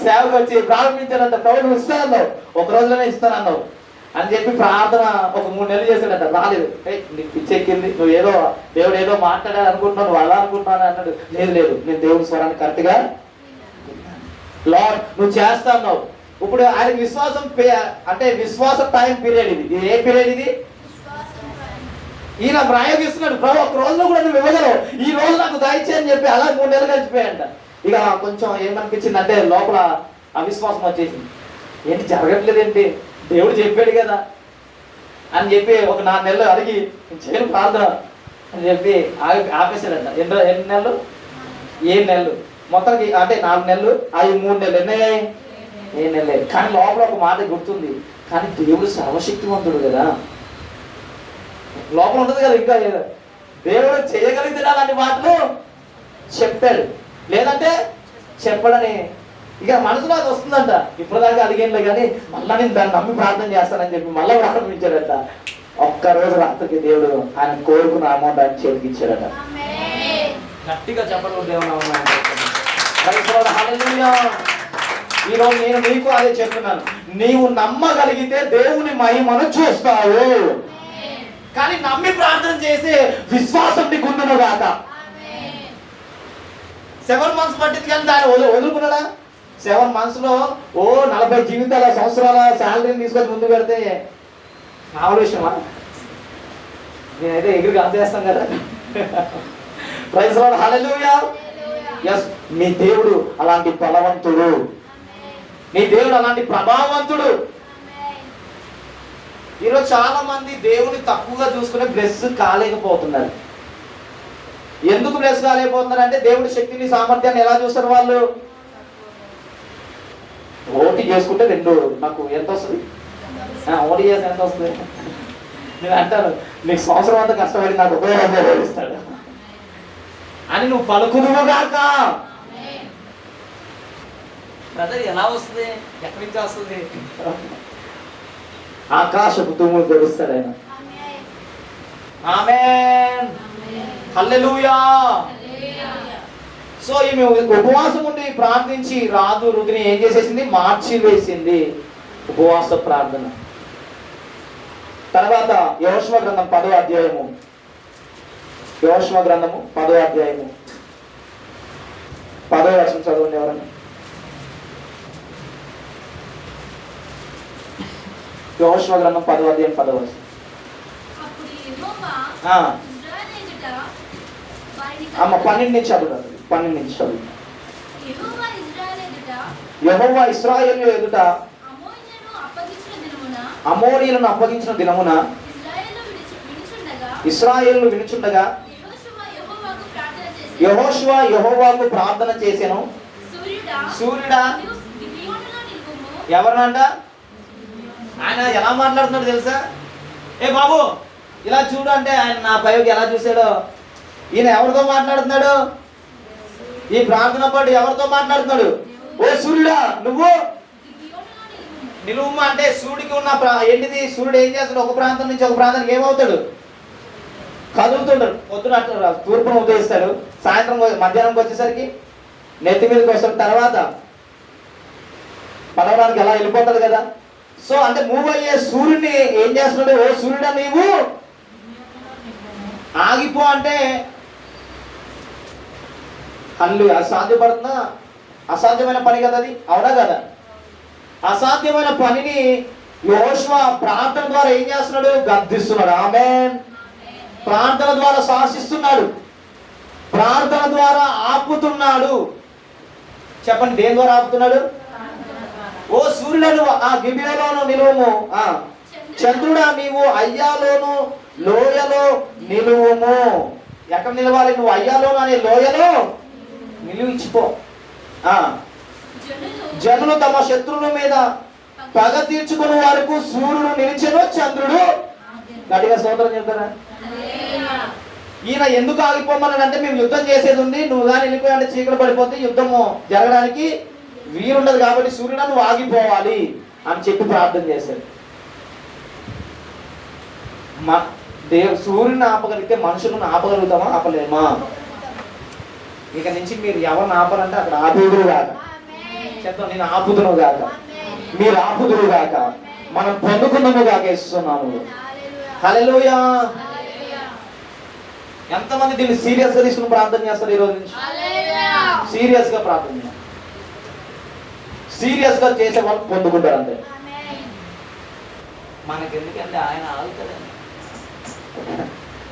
సేవకు వచ్చి ప్రారంభించాడంట. ప్రభు నువ్వు ఇస్తానన్నావు, ఒక రోజులోనే ఇస్తానన్నావు అని చెప్పి ప్రార్థన ఒక 3 నెలలు చేశాడట. రాలేదు. నీకు పిచ్చెక్కింది, నువ్వు ఏదో దేవుడు ఏదో మాట్లాడాడు అనుకుంటున్నావు, నువ్వు అలా అనుకుంటున్నాను అన్నాడు. లేదు నేను దేవుడి స్వరాన్ని కరెక్ట్గా లార్డ్ నువ్వు చేస్తాన్నావు. ఇప్పుడు ఆయనకి విశ్వాసం అంటే విశ్వాస టైం పీరియడ్ ఇది. ఏ పీరియడ్ ఇది? ఈయన ప్రయోగిస్తున్నాడు, ప్రభు ఒక రోజులో కూడా నువ్వు ఇవ్వగలవు, ఈ రోజు నాకు దయచేయని చెప్పి అలా 3 నెలలు గడిచిపోయాయంట. ఇక కొంచెం ఏమనిపించింది అంటే లోపల అవిశ్వాసం వచ్చేసింది. ఏంటి జరగట్లేదు ఏంటి, దేవుడు చెప్పాడు కదా అని చెప్పి ఒక 4 నెలలు అడిగి చేయను ప్రార్థన అని చెప్పి ఆపేశాడంట. ఎన్ని నెలలు? 7 నెలలు మొత్తానికి. అంటే 4 నెలలు, అవి 3 నెలలు. ఎన్నయ్యాయి? 7 నెలలు. కానీ లోపల ఒక మాట గుర్తుంది, కానీ దేవుడు సర్వశక్తివంతుడు కదా, లోపల ఉంటుంది కదా ఇంకా దేవుడు చేయగలిగితే అలాంటి మాటలు చెప్పాడు, లేదంటే చెప్పడని ఇక మనసులో అది వస్తుందంట. ఇప్పటిదాకా అడిగేంలే కానీ మళ్ళీ నేను దాన్ని నమ్మి ప్రార్థన చేస్తానని చెప్పి మళ్ళీ ప్రారంభించాడట. ఒక్కరోజు రాత్రికి దేవుడు ఆయన కోరుకున్న అమౌంట్ ఆయన చేతికి ఇచ్చాడట. గట్టిగా చెప్పడం దేవుడు. ఈరోజు నేను నీకు అదే చెప్తున్నాను, నీవు నమ్మగలిగితే దేవుని మహిమను చూస్తావు. కానీ నమ్మి ప్రార్థన చేసే విశ్వాసం నీకు ఉండును గాక. 7 months పట్టింది కానీ దాన్ని వదులుకున్నాడా? 7 months లో 40 జీవితాల సంవత్సరాల శాలరీని తీసుకొని ముందు పెడితే మామూలు విషయమా? నేనైతే ఎగిరికి అందేస్తాను కదా. ప్రైజ్ లార్డ్, హల్లెలూయా. ఎస్, మీ దేవుడు అలాంటి బలవంతుడు, మీ దేవుడు అలాంటి ప్రభావవంతుడు. ఈరోజు చాలా మంది దేవుని తక్కువగా చూసుకునే బ్లెస్ కాలేకపోతున్నారు. ఎందుకు బ్లెస్ కాలేకపోతున్నారు అంటే దేవుడి శక్తిని సామర్థ్యాన్ని ఎలా చూస్తారు వాళ్ళు? ఓటీ చేసుకుంటే 2 నాకు ఎంత వస్తుంది, ఓటీ చేస్తే ఎంత వస్తుంది నేను అంటాను, నీకు సంవత్సరం అంతా కష్టపడి నాకు ఉపయోగం ఇస్తాడు అని నువ్వు పలుకుదువుగాక. బ్రదర్ ఎలా వస్తుంది, ఎక్కడి నుంచి వస్తుంది? ఆకాశపు తూములు తెరుస్తాడు ఆయన. ఆమేన్, హల్లెలూయా. సో ఈమె ఉపవాసం ఉండి ప్రార్థించి రాజు రుధిని ఏం చేసేసింది? మార్చి వేసింది. ఉపవాస ప్రార్థన. తర్వాత యెహోషువ గ్రంథం 10వ అధ్యాయము. యెహోషువ గ్రంథము 10వ అధ్యాయము 10వ వచనం చదవండి ఎవరన్నా. యెహోషువ గ్రంథం 10వ అధ్యాయం 10వ వచనం. 12 నుంచి చదువుతారు. 12 నుంచి చదువు. యెహోవా ఇశ్రాయేలు ఎదుట అమోరీయులను అప్పగించిన దినమున ఇశ్రాయేలు వినుచుండగా యెహోషువ యెహోవాకు ప్రార్థన చేసెను. సూర్యుడా, ఎవరినంట? ఆయన ఎలా మాట్లాడుతున్నాడు తెలుసా? ఏ బాబు ఇలా చూడు అంటే ఆయన నా పైకి ఎలా చూశాడో. ఈయన ఎవరితో మాట్లాడుతున్నాడు? ఈ ప్రార్థన పాటు ఎవరితో మాట్లాడుతున్నాడు? ఓ సూర్యుడా నువ్వు నిలువమ్మ అంటే సూర్యుడికి ఉన్న ఏంటిది? సూర్యుడు ఏం చేస్తాడు? ఒక ప్రాంతం నుంచి ఒక ప్రాంతానికి ఏమవుతాడు? కదులుతుంటాడు. పొద్దున తూర్పున ఉదయిస్తాడు, సాయంత్రం మధ్యాహ్నంకి వచ్చేసరికి నెత్తి మీదకి వస్తాడు, తర్వాత పడవడానికి ఎలా వెళ్ళిపోతాడు కదా. సో అంటే మూవ్ అయ్యే సూర్యుడిని ఏం చేస్తున్నాడు? ఓ సూర్యుడా నీవు ఆగిపో అంటే అల్లు అసాధ్యపడుతుందా? అసాధ్యమైన పని కదా అది, అవునా కదా? అసాధ్యమైన పనిని యెహోషువ ప్రార్థన ద్వారా ఏం చేస్తున్నాడు? గద్దిస్తున్నాడు. ఆమేన్. ప్రార్థన ద్వారా శాసిస్తున్నాడు, ప్రార్థన ద్వారా ఆపుతున్నాడు. చెప్పండి, దేని ద్వారా ఆపుతున్నాడు? ఓ సూర్యులను ఆ గిబియోలోను నిలువుము, చంద్రుడా నీవు అయ్యాలోను లోయలో నిలువుము. ఎక్కడ నిలవాలి? నువ్వు అయ్యాలోను అనే లోయలో నిలువిచ్చిపో. జనులు తమ శత్రువుల మీద పగ తీర్చుకునే వరకు సూర్యుడు నిలిచెను, చంద్రుడు. గట్టిగా స్తోత్రం చెప్తారా? ఈయన ఎందుకు ఆగిపోమన్నాడంటే మేము యుద్ధం చేసేది ఉంది, నువ్వు కానీ వెళ్ళిపోయాలంటే చీకటి పడిపోతే యుద్ధము జరగడానికి వీలుండదు, కాబట్టి సూర్యుడు నువ్వు ఆగిపోవాలి అని చెప్పి ప్రార్థన చేశాడు. సూర్యుని ఆపగలిగితే మనుషులను ఆపగలుగుతామా? ఆపలేమా? ఇక నుంచి మీరు ఎవరిని ఆపాలంటే అక్కడ ఆపుదురు కాక చెప్తాం, నేను ఆపుదును కాక, మీరు ఆపుదురు కాక, మనం పొందుకున్నాము కాక ఇస్తున్నాము. హల్లెలూయా. ఎంతమంది దీన్ని సీరియస్ గా తీసుకుని ప్రార్థన చేస్తారు? ఈ రోజు నుంచి సీరియస్ గా ప్రార్థన చేస్తారు. సీరియస్ గా చేసే వాళ్ళు పొందుకుంటారు అంతే. మనకెందుకంటే ఆయన ఆగుతాడండి.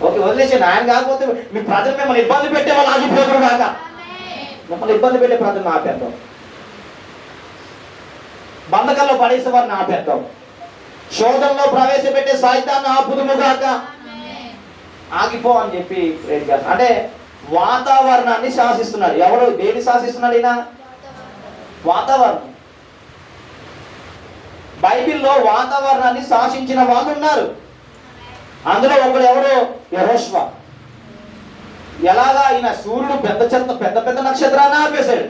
ఓకే, వదిలేసాను. ఆయన కాకపోతే మీ ప్రజలు మిమ్మల్ని ఇబ్బంది పెట్టే వాళ్ళు ఆగిపోతారు కాక, మిమ్మల్ని ఇబ్బంది పెట్టే ప్రజలను ఆపేద్దాం, బంధకాల్లో పడేసే వారిని ఆపేద్దాం, శోధనలో ప్రవేశపెట్టే సాహిత్యాన్ని ఆపుదుము కాక. ఆగిపో అని చెప్పి ప్రేర్ చేస్తాం. అంటే వాతావరణాన్ని శాసిస్తున్నాడు. ఎవరు దేని శాసిస్తున్నాడు? ఈయన వాతావరణం. బైబిల్లో వాతావరణాన్ని శాసించిన వాళ్ళు ఉన్నారు. అందులో ఒకడు ఎవరు? యెహోషువ. ఎలాగా? ఈయన సూర్యుడు పెద్ద పెద్ద నక్షత్రాన్ని ఆపేశాడు.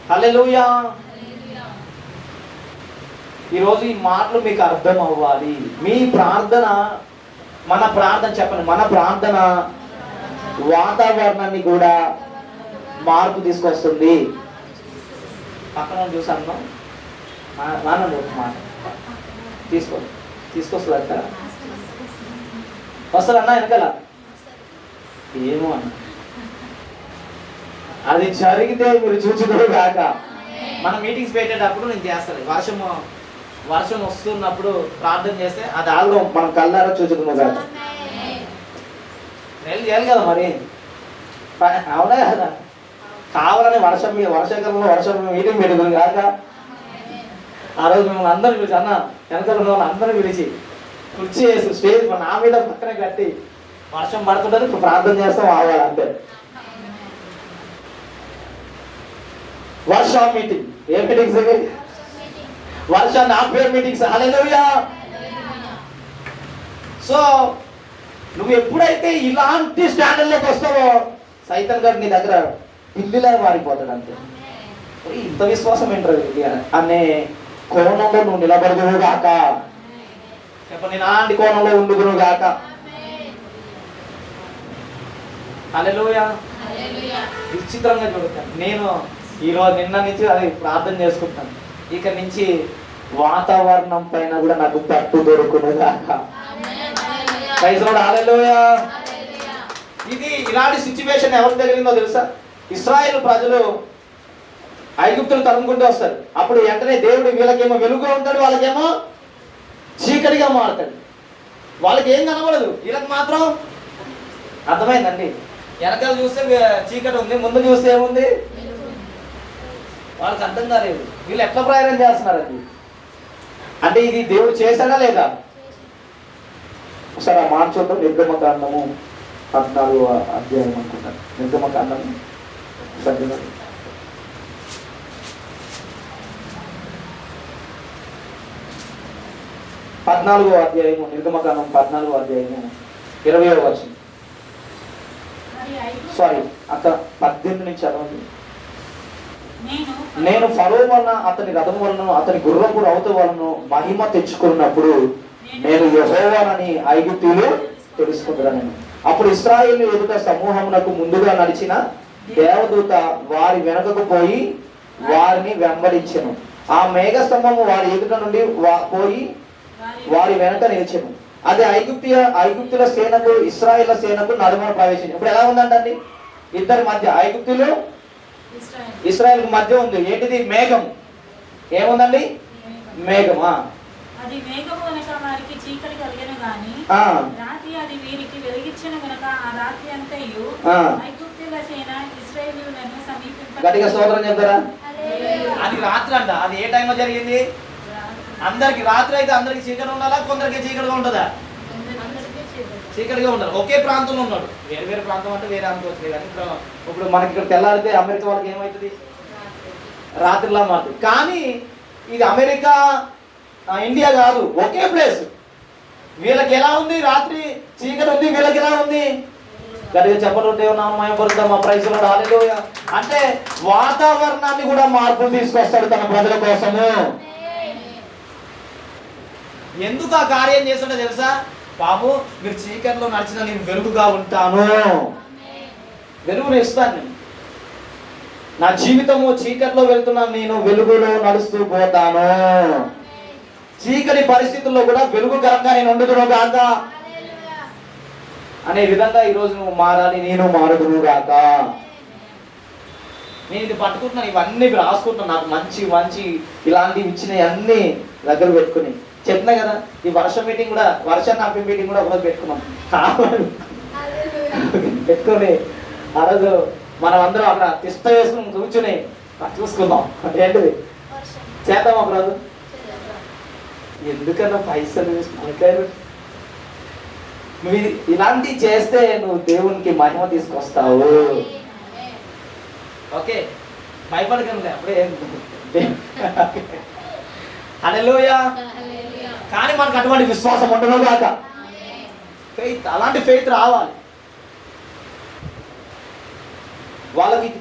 హల్లెలూయా. ఈరోజు ఈ మాటలు మీకు అర్థం అవ్వాలి. మీ ప్రార్థన, మన ప్రార్థన చెప్పండి, మన ప్రార్థన వాతావరణాన్ని కూడా మార్పు తీసుకొస్తుంది. పక్కన చూసాను నానండి, ఒక మాట తీసుకొస్తుందంట. వస్తుందన్నా వెనకాల? ఏమో అన్న, అది జరిగితే మీరు చూచుకోరు కాక. మన మీటింగ్స్ పెట్టేటప్పుడు నేను చేస్తాను. వర్షం వస్తున్నప్పుడు ప్రార్థన చేస్తే అది ఆల్గం మనం కళ్ళారా చూచుకున్నాం కాక. చేయాలి కదా మరి, అవునా కదా? కావాలని వర్షాకాలంలో వర్షం మీటింగ్ పెట్టుకుని కాక. ఆ రోజు మిమ్మల్ని అందరూ పిలిచి, అన్న వెనకాల ఉన్న వాళ్ళు అందరూ పిలిచి కుర్చీ వేసి స్టేజ్ నా మీద పక్కన కట్టి వర్షం పడుతుందని ఇప్పుడు ప్రార్థన చేస్తాం ఆవాలి అంతే. వర్ష మీటింగ్. ఏ మీటింగ్స్ అవి? వర్షాన్ని ఆపే మీటింగ్స్. హల్లెలూయా. సో నువ్వు ఎప్పుడైతే ఇలాంటి స్టాండర్డ్లోకి వస్తావో సైతం గారు నీ దగ్గర పిల్లిలా మారిపోతాడు అంతే. ఇంత విశ్వాసం ఏంటది అనే కోణంలో నువ్వు నిలబడుదువు గాక. చెప్పండి, నేను అలాంటి కోణంలో ఉండుదును గాక. హల్లెలూయా. విచిత్రంగా చూడతాను నేను ఈరోజు నిన్న నుంచి అది ప్రార్థన చేసుకుంటాను. ఇక నుంచి వాతావరణం పైన కూడా నాకు పట్టు దొరుకును గాక. హల్లెలూయా. ఇది ఇలాంటి సిచ్యువేషన్ ఎవరికి తగిలిందో తెలుసా? ఇశ్రాయేలు ప్రజలు ఐగుప్తులు తరుముకుంటూ వస్తారు. అప్పుడు వెంటనే దేవుడు వీళ్ళకేమో వెలుగుగా ఉంటాడు, వాళ్ళకేమో చీకటిగా మారుతాడు. వాళ్ళకి ఏం కనబడదు, వీళ్ళకి మాత్రం అర్థమైందండి. వెనకాల చూస్తే చీకటి ఉంది, ముందు చూస్తే ఏముంది? వాళ్ళకి అర్థం కాలేదు. వీళ్ళు ఎట్లా ప్రయాణం చేస్తున్నారండి అంటే ఇది దేవుడు చేశాడా లేదా? ఒకసారి ఆ మాట చూద్దాం. నిర్గమకాండము 14వ అధ్యాయం అనుకుంటాను. నిర్గమకాండము 14వ అధ్యాయము, నిర్గమకాండం 14వ అధ్యాయము 20వ వచనం. సారీ, అక్కడ 18 నుంచి చదవండి. నేను ఫరో వలన, అతని రథం వలన, అతని గుర్రపు రౌతు వలన మహిమ తెచ్చుకున్నప్పుడు నేను యెహోవానని ఐగుప్తీయులు తెలుసుకుంటాను. అప్పుడు ఇశ్రాయేలు ఎదుట సమూహమునకు ముందుగా నడిచిన దేవదూత వారి వెనుకకు పోయి వారిని వెంబడించెను. ఆ మేఘస్తంభము వారి ఎదుట నుండి పోయి వారి వెనక నిలిచెను. అది ఐగుప్తుల సేనకు ఇశ్రాయేల్ సేనకు నడుమ ప్రవేశించింది. ఇప్పుడు ఎలా ఉందండి? ఇద్దరి మధ్య, ఐగుప్తులు ఇశ్రాయేల్ మధ్య ఉంది. ఏంటిది? మేఘం. ఏముందండి? మేఘమా. అది మేఘము గనుక వారికి చీకటి కలిగెను గాని రాత్రి అది వీరికి వెలిగించెను గనుక ఆ రాత్రి అంతయు ఐగుప్తుల సేన ఇశ్రాయేలీయులను సమీపింప. గట్టిగా స్తోత్రం చెప్తారా? అది రాత్రి అంట. అది ఏ టైంలో జరిగింది? అందరికి రాత్రి అయితే అందరికి చీకటి ఉండాలా? కొందరికి చీకటిగా ఉంటుందా? చీకటిగా ఉండాలి. ఒకే ప్రాంతంలో ఉన్నాడు. వేరే వేరే ప్రాంతం అంటే వేరే అనుకోవచ్చు. కానీ ఇప్పుడు మనకి ఇక్కడ తెల్లారితే అమెరికా వాళ్ళకి ఏమవుతుంది? రాత్రిలా మారుతుంది. కానీ ఇది అమెరికా ఇండియా కాదు, ఒకే ప్లేస్. వీళ్ళకి ఎలా ఉంది? రాత్రి చీకటి ఉంది, వీళ్ళకి ఎలా ఉంది? గట్టిగా చెప్పలు దేవునామయపరుద్దాం. మా ప్రైజ్ హల్లెలూయా. అంటే వాతావరణాన్ని కూడా మార్పులు తీసుకొస్తాడు తన ప్రజల కోసము. ఎందుకు ఆ కార్యం చేస్తాడో తెలుసా? బాబు మీరు చీకటిలో నడిచిన నేను వెలుగుగా ఉంటాను, వెలుగును ఇస్తాను నేను. నా జీవితము చీకటిలో వెళ్తున్నాను, నేను వెలుగులో నడుస్తూ పోతాను. చీకటి పరిస్థితుల్లో కూడా వెలుగుకరంగా నేను ఉండుదును గాక అనే విధంగా ఈరోజు నువ్వు మారాలి, నేను మారుదును గాక. నేను ఇది పట్టుకుంటున్నాను, ఇవన్నీ రాసుకుంటున్నాను. నాకు మంచి మంచి ఇలాంటివి ఇచ్చినవి అన్నీ దగ్గర పెట్టుకుని చెప్పినా కదా. ఈ వర్ష మీటింగ్ కూడా, వర్ష నాపి మీటింగ్ కూడా ఒకరోజు పెట్టుకున్నాం. పెట్టుకొని ఆ రోజు మనం అందరం అక్కడ తిష్ట వేసుకుని కూర్చుని చూసుకుందాం. ఏంటిది చేద్దాం ఒకరోజు. ఎందుకన్నా పైసలు వేసుకుంటారు. నువ్వు ఇలాంటివి చేస్తే నువ్వు దేవునికి మహిమ తీసుకొస్తావు. ఓకే, భయపడకండి అప్పుడే. హల్లెలూయా. కానీ మనకు అటువంటి విశ్వాసం ఉండను కాక, ఫెయిత్, అలాంటి ఫెయిత్ రావాలి.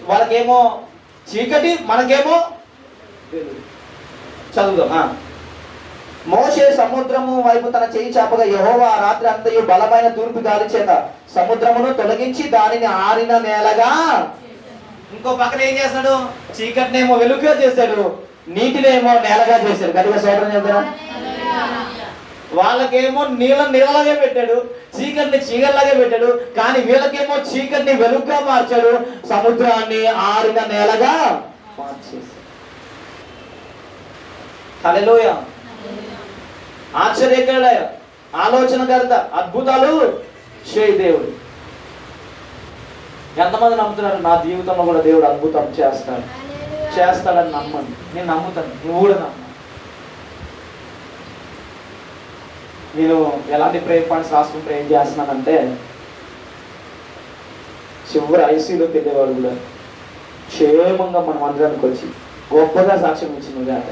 వాళ్ళకేమో చీకటి, మనకేమో చదువుదాం. మోషే సముద్రము వైపు తన చేయి చాపగా యెహోవా రాత్రి అంతయు బలమైన తూర్పు గాలి చేత సముద్రమును తొలగించి దానిని ఆరిన నేలగా. ఇంకో పక్కన ఏం చేస్తాడు? చీకటినేమో వెలుగుగా చేశాడు, నీటినేమో నేలగా చేశాడు. గట్టిగా సోదరం చెప్తారా? వాళ్ళకేమో నీళ్ళలాగే పెట్టాడు, చీకటిని చీకటిలాగే పెట్టాడు. కానీ వీళ్ళకేమో చీకటిని వెలుగుగా మార్చాడు, సముద్రాన్ని ఆరిన నేలగా మార్చేశాడు. హల్లెలూయా. ఆశ్చర్యకరుడ, ఆలోచనకర్త, అద్భుతాలు చేయి దేవుడు. ఎంతమంది నమ్ముతున్నారు నా జీవితంలో కూడా దేవుడు అద్భుతం చేస్తాడని నమ్మండి. నేను నమ్ముతాను, నువ్వు కూడా నమ్మ. నేను ఎలాంటి ప్రేయర్ పాయింట్స్ రాసుకుని ప్రేయర్ చేస్తున్నానంటే, చివరి ఐసీలోకి వెళ్ళేవాడు కూడా క్షేమంగా మన మందిరానికి వచ్చి గొప్పగా సాక్ష్యం ఇచ్చింది కాక.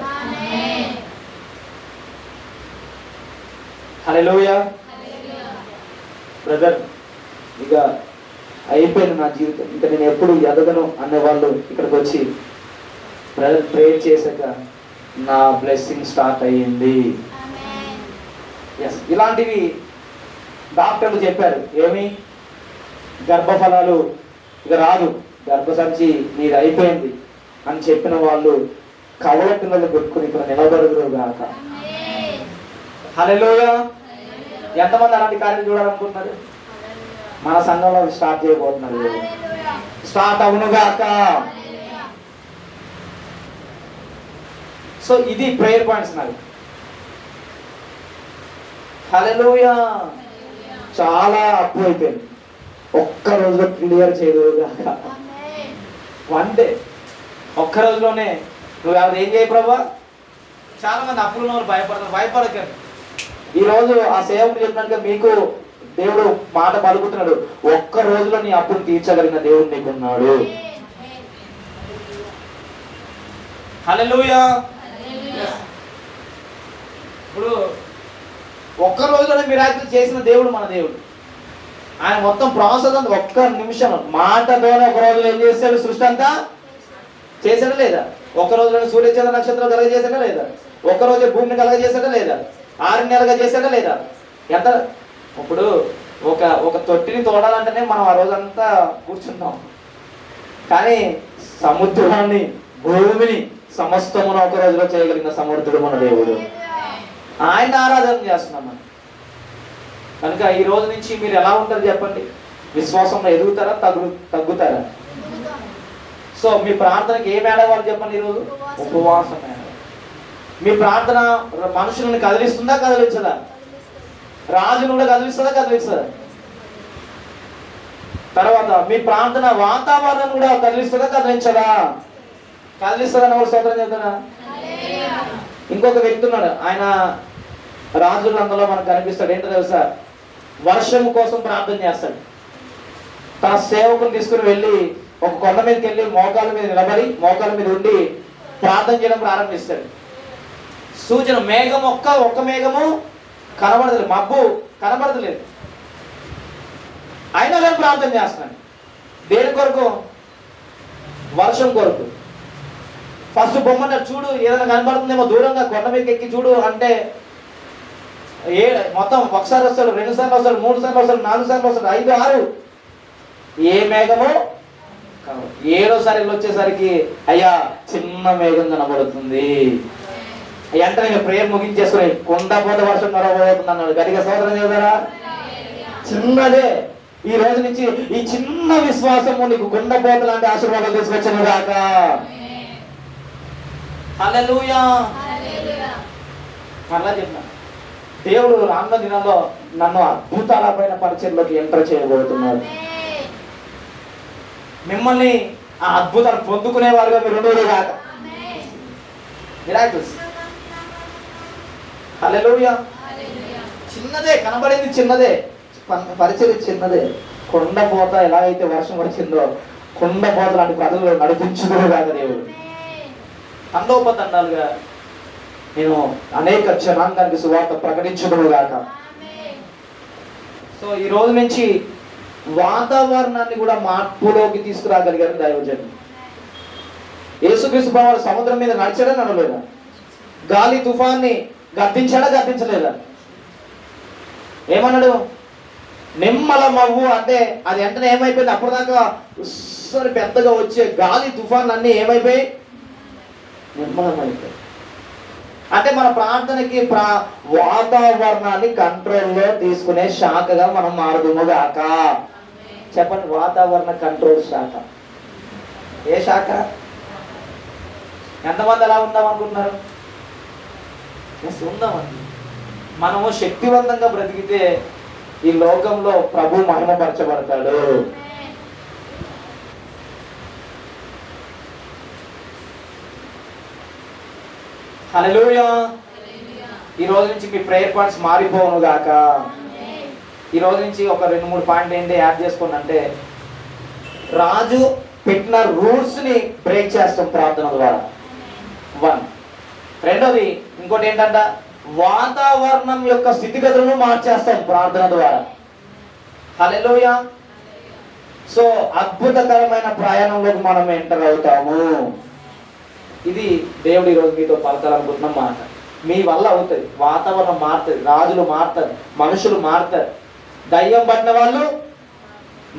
హల్లెలూయా. బ్రదర్, ఇక అయిపోయింది నా జీవితం, ఇంకా నేను ఎప్పుడు ఎదగను అనేవాళ్ళు ఇక్కడికి వచ్చి బ్రదర్ ప్రేయర్ చేశాక నా బ్లెస్సింగ్ స్టార్ట్ అయ్యింది. ఎస్, ఇలాంటివి డాక్టర్లు చెప్పారు. ఏమి? గర్భఫలాలు ఇక రాదు, గర్భసంచి నీది అయిపోయింది అని చెప్పిన వాళ్ళు కవల పిల్లలు పెట్టుకుని ఇక్కడ నిలబడుదురు గాక. హల్లెలూయా. ఎంతమంది అలాంటి కార్యం చూడాలనుకుంటున్నారు? మన సంఘంలో స్టార్ట్ చేయబోతున్నారు. స్టార్ట్ అవును గాక. సో ఇది ప్రేయర్ పాయింట్స్ నాకు. హల్లెలూయా. చాలా అప్పు అయిపోయింది, ఒక్క రోజులో క్లియర్ చేయదుగాక. వన్ డే, ఒక్క రోజులోనే. నువ్వు ఎవరు ఏం చేయ ప్రభా? చాలా మంది అప్పులు వాళ్ళు భయపడకండి. ఈరోజు ఆ సేవకుడు చెప్పినట్టుగా మీకు దేవుడు మాట పలుకుతున్నాడు, ఒక్క రోజులో నీ అప్పును తీర్చగలిగిన దేవుడు నీకున్నాడు. హల్లెలూయా. ఇప్పుడు ఒక్క రోజులోనే మిరాకిల్ చేసిన దేవుడు మన దేవుడు. ఆయన మొత్తం ప్రాసెస్ అంతా ఒక్క నిమిషం మాటతోనే ఒక రోజులో ఏం చేశాడు? సృష్టి అంతా చేశాడా లేదా? ఒక్క రోజులోనే సూర్యచంద్ర నక్షత్రం కలగజేశాడా లేదా? ఒక్క రోజే భూమిని కలగజేశాడా లేదా? 6 నెలలుగా చేశాడా లేదా? ఎంత ఇప్పుడు ఒక తొట్టిని తోడాలంటేనే మనం ఆ రోజంతా కూర్చుంటాం. కానీ సముద్రాన్ని, భూమిని, సమస్తమును ఒక రోజులో చేయగలిగిన సమర్థుడు మన దేవుడు. ఆయన ఆరాధన చేస్తున్నాం మనం. కనుక ఈ రోజు నుంచి మీరు ఎలా ఉంటారు చెప్పండి? విశ్వాసంలో ఎదుగుతారా, తగ్గుతారా? సో మీ ప్రార్థనకి ఏం ఏడవాలి చెప్పండి? ఈరోజు ఉపవాసం ఏడవాలి. మీ ప్రార్థన మనుషులను కదిలిస్తుందా, కదిలించదా? రాజును కూడా కదిలిస్తుందా? తర్వాత మీ ప్రార్థన వాతావరణం కూడా కదిలిస్తుందా, కదిలించదా? కదిలిస్తుందని ఎవరు సోదరం చెప్తారా? ఇంకొక వ్యక్తి ఉన్నాడు, ఆయన రాజుల అందులో మనకు కనిపిస్తాడు. ఏంటో తెలుసా? వర్షం కోసం ప్రార్థన చేస్తాడు. తన సేవకుని తీసుకుని వెళ్ళి ఒక కొండ మీదకి వెళ్ళి మోకాల మీద నిలబడి, మోకాల మీద ఉండి ప్రార్థన చేయడం ప్రారంభిస్తాడు. సూచన మేఘం ఒక్క మేఘము కనబడలేదు, మబ్బు కనబడలేదు. అయినా కానీ ప్రార్థన చేస్తున్నాడు. దేని కొరకు? వర్షం కొరకు. ఫస్ట్ బొమ్మన్నారు, చూడు ఏదైనా కనబడుతుందేమో దూరంగా కొండ మీదకి ఎక్కి చూడు అంటే మొత్తం ఒకసారి వస్తాడు, 2 సార్లు వస్తాడు, 3 సార్లు వస్తాడు, 4 సార్లు వస్తాడు, 5, 6 ఏ మేఘము. 7వ సారి వచ్చేసరికి అయ్యా చిన్న మేఘం కనబడుతుంది. వెంటనే ప్రేయర్ ముగించేసుకుని కుండపోత వర్షం కనబడుతుంది అన్నాడు. గట్టిగా స్తోత్రం చెబుతారా? చిన్నదే. ఈ రోజు నుంచి ఈ చిన్న విశ్వాసము నీకు కుండపోత లాంటి ఆశీర్వాదాలు తీసుకొచ్చాను గాక. హల్లెలూయా. మరలా చెప్పిన దేవుడు రానున్న దినాల్లో నన్ను అద్భుతాలపైన పరిచయంలోకి ఎంటర్ చేయబోతున్నాడు. మిమ్మల్ని ఆ అద్భుతాలు పొందుకునేవారుగా మీరు ఉండేవారు కాక. మిరాకిల్స్. హల్లెలూయా. చిన్నదే కనబడింది, చిన్నదే పరిచయం చిన్నదే. కొండపోత ఎలాగైతే వర్షం వచ్చిందో కొండపోత లాంటి ప్రజలు నడిపించుకునే కాక దేవుడు. తండోపతండాలుగా నేను అనేక జనాంగానికి సువార్త ప్రకటించుకునే గాక. సో ఈ రోజు నుంచి వాతావరణాన్ని కూడా మార్పులోకి తీసుకురాగలిగారు దైవజనుడు. యేసుక్రీస్తు ప్రభువు సముద్రం మీద నడిచాడా నడవలేదా? గాలి తుఫాన్ని గద్దించాడా గద్దించలేదా? ఏమన్నాడు? నిమ్మలమవ్వు అంటే అది వెంటనే ఏమైపోయింది? అప్పటిదాకా ఉస్సరి పెద్దగా వచ్చే గాలి తుఫాన్ అన్నీ ఏమైపోయి నిమ్మలమైపోయి. అంటే మన ప్రార్థనకి వాతావరణాన్ని కంట్రోల్లో తీసుకునే శాఖగా మనం మారుదుము గాక. చెప్పండి, వాతావరణ కంట్రోల్ శాఖ. ఏ శాఖ? ఎంతమంది అలా ఉందాం అనుకుంటున్నారు? ఉందామండి. మనము శక్తివంతంగా బ్రతికితే ఈ లోకంలో ప్రభు మహిమపరచబడతాడు. హల్లెలూయా. ఈ రోజు నుంచి మీ ప్రేయర్ పాయింట్స్ మారిపోవును గాక. ఈ రోజు నుంచి ఒక 2-3 పాయింట్లు ఏంటి యాడ్ చేసుకోండి అంటే, రాజు పెట్టిన రూల్స్ ని బ్రేక్ చేస్తాం ప్రార్థన ద్వారా. 1. రెండోది ఇంకోటి ఏంటంట, వాతావరణం యొక్క స్థితిగతులను మార్చేస్తాం ప్రార్థన ద్వారా. హల్లెలూయా. సో అద్భుతకరమైన ప్రయాణంలోకి మనం ఎంటర్ అవుతాము. ఇది దేవుడు ఈరోజు మీతో పలకాలనుకుంటున్న మాట. మీ వల్ల అవుతుంది. వాతావరణం మారుతుంది, రాజులు మారుతారు, మనుషులు మారుతారు. దయ్యం పట్టిన వాళ్ళు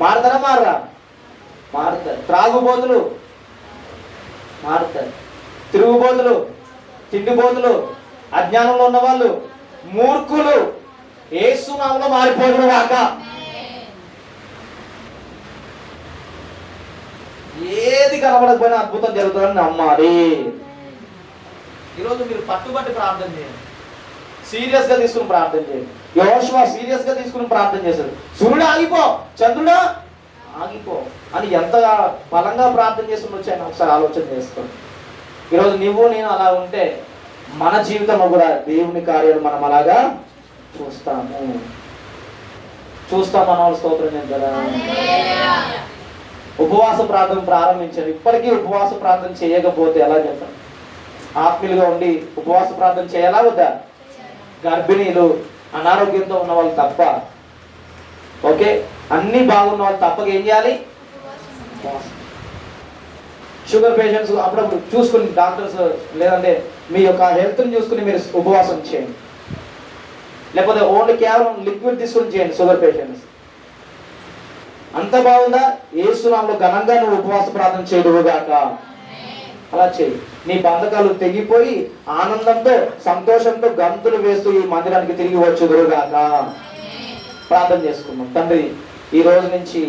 మారుతారా? మారరా? మారుతారు. త్రాగుబోతులు మారుతారు, తిరుగుబోతులు, తిండిబోతులు, అజ్ఞానంలో ఉన్న వాళ్ళు, మూర్ఖులు యేసు నామములో మారిపోదురు గాక. ఏది కనబడకపోయినా అద్భుతం జరుగుతుందని నమ్మాలి. ఈరోజు మీరు పట్టుబట్టి ప్రార్థన చేయండి, సీరియస్ గా తీసుకుని ప్రార్థన చేయండి. యెహోషువ సీరియస్ గా తీసుకుని ప్రార్థన చేశాడు. సూర్యుడు ఆగిపో, చంద్రుడా ఆగిపో అని ఎంత బలంగా ప్రార్థన చేసి వచ్చాయని ఒకసారి ఆలోచన చేసుకోండి. ఈరోజు నువ్వు నేను అలా ఉంటే మన జీవితంలో కూడా దేవుని కార్యాలు మనం అలాగా చూస్తాము. అన్న వాళ్ళు స్తోత్రం చేద్దారా? ఉపవాస ప్రార్థన ప్రారంభించారు. ఇప్పటికీ ఉపవాస ప్రార్థన చేయకపోతే ఎలా చెప్పండి? ఆత్మీయులుగా ఉండి ఉపవాస ప్రార్థన చేయాలా వద్దా? గర్భిణీలు, అనారోగ్యంతో ఉన్న వాళ్ళు తప్ప, ఓకే, అన్ని బాగున్న వాళ్ళు తప్పక ఏం చేయాలి? షుగర్ పేషెంట్స్ అప్పుడప్పుడు చూసుకుని డాక్టర్స్ లేదంటే మీ యొక్క హెల్త్ని చూసుకుని మీరు ఉపవాసం చేయండి. లేకపోతే ఓన్లీ కేవలం లిక్విడ్ తీసుకుని చేయండి. షుగర్ పేషెంట్స్ అంత బాగుందా? యేసు నామములో ఘనంగా నువ్వు ఉపవాస ప్రార్థన చేయడుగాక. అలా చేయి. నీ బంధకాలు తెగిపోయి ఆనందంతో సంతోషంతో గంతులు వేస్తూ ఈ మందిరానికి తిరిగి వచ్చుదురుగాక. ప్రార్థన చేసుకున్నాం. తండ్రి, ఈ రోజు నుంచి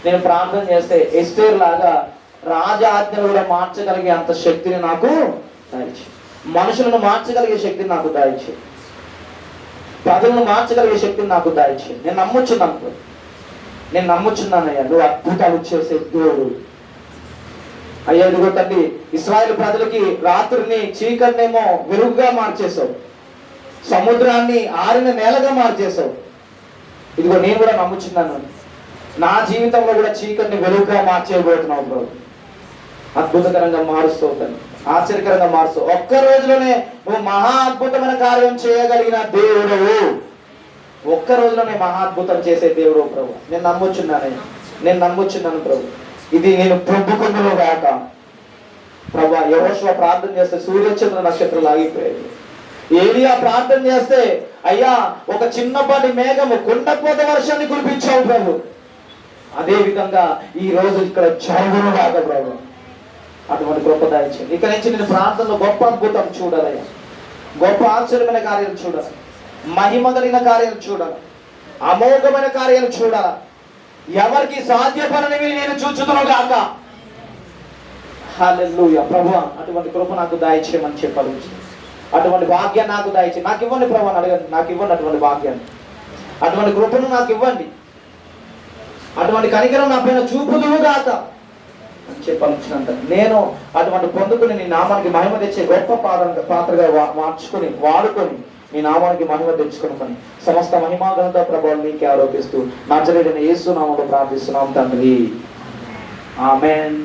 నేను ప్రార్థన చేస్తే ఎస్తేర్ లాగా రాజాజ్ఞలు కూడా మార్చగలిగే అంత శక్తిని నాకు దయచేయి. మనుషులను మార్చగలిగే శక్తిని నాకు దయచేయి. ప్రజలను మార్చగలిగే శక్తిని నాకు దయచేయి. నేను నమ్ముచున్నానయ్యా, నువ్వు అద్భుతాలు చేసే దేవుడు. అయ్యా ఇదిగో తండ్రి, ఇశ్రాయేలు ప్రజలకి రాత్రిని చీకటినేమో వెలుగుగా మార్చేసావు, సముద్రాన్ని ఆరిన నేలగా మార్చేసావు. ఇదిగో నేను కూడా నమ్ముచున్నాను, నా జీవితంలో కూడా చీకటిని వెలుగుగా మార్చేయబోతున్నావు ప్రభు. అద్భుతకరంగా మారుస్తావు తండ్రి, ఆశ్చర్యకరంగా మారుస్తావు. ఒక్క రోజులోనే నువ్వు మహా అద్భుతమైన కార్యం చేయగలిగిన దేవుడు. ఒక్క రోజులోనే మహా అద్భుతం చేసే దేవుడు ప్రభు. నేను నమ్ముచున్నాను ప్రభు. ఇది నేను ప్రభుకుందును గాక. ప్రభు, యెహోషువ ప్రార్థన చేస్తే సూర్యచంద్ర నక్షత్రాలు ఆగిపోయాయి. ఏలియా ప్రార్థన చేస్తే, అయ్యా ఒక చిన్నపాటి మేఘము కుండపోత వర్షాన్ని కురిపించావు ప్రభు, అదే విధంగా ఈ రోజు ఇక్కడ జరుగును కాక ప్రభు. అటువంటి గొప్ప దయచేయండి. ఇక నుంచి నేను ప్రార్థనలో గొప్ప అద్భుతం చూడాలయ్యా, గొప్ప ఆశ్చర్యమైన కార్యాలు చూడాలి, మహిమ కలిగిన కార్యాలు చూడాలి, అమోఘమైన కార్యాలు చూడాలి. ఎవరికి సాధ్యపడనివి నేను చూచుతున్నాను గాక. హల్లెలూయా. ప్రభువా అటువంటి కృప నాకు దయచేయమని చెప్పాలి. అటువంటి భాగ్యాన్ని నాకు దయచేయి. నాకు ఇవ్వండి ప్రభు అని అడగండి. నాకు ఇవ్వండి అటువంటి భాగ్యాన్ని, అటువంటి కృపను నాకు ఇవ్వండి, అటువంటి కనికరం నా పైన చూపుదువు గాక అని చెప్పాల్సినంత నేను అటువంటి పొందుకుని నీ నామానికి మహిమ తెచ్చే గొప్ప పాత్రగా మార్చుకొని వాడుకొని నీ నామానికి మహిమ తెచ్చుకుని సమస్త మహిమాగంతో ప్రభావం నీకే ఆరోపిస్తూ నజరేయుడైన యేసు నామములో ప్రార్థిస్తున్నాం తండ్రి. ఆమేన్.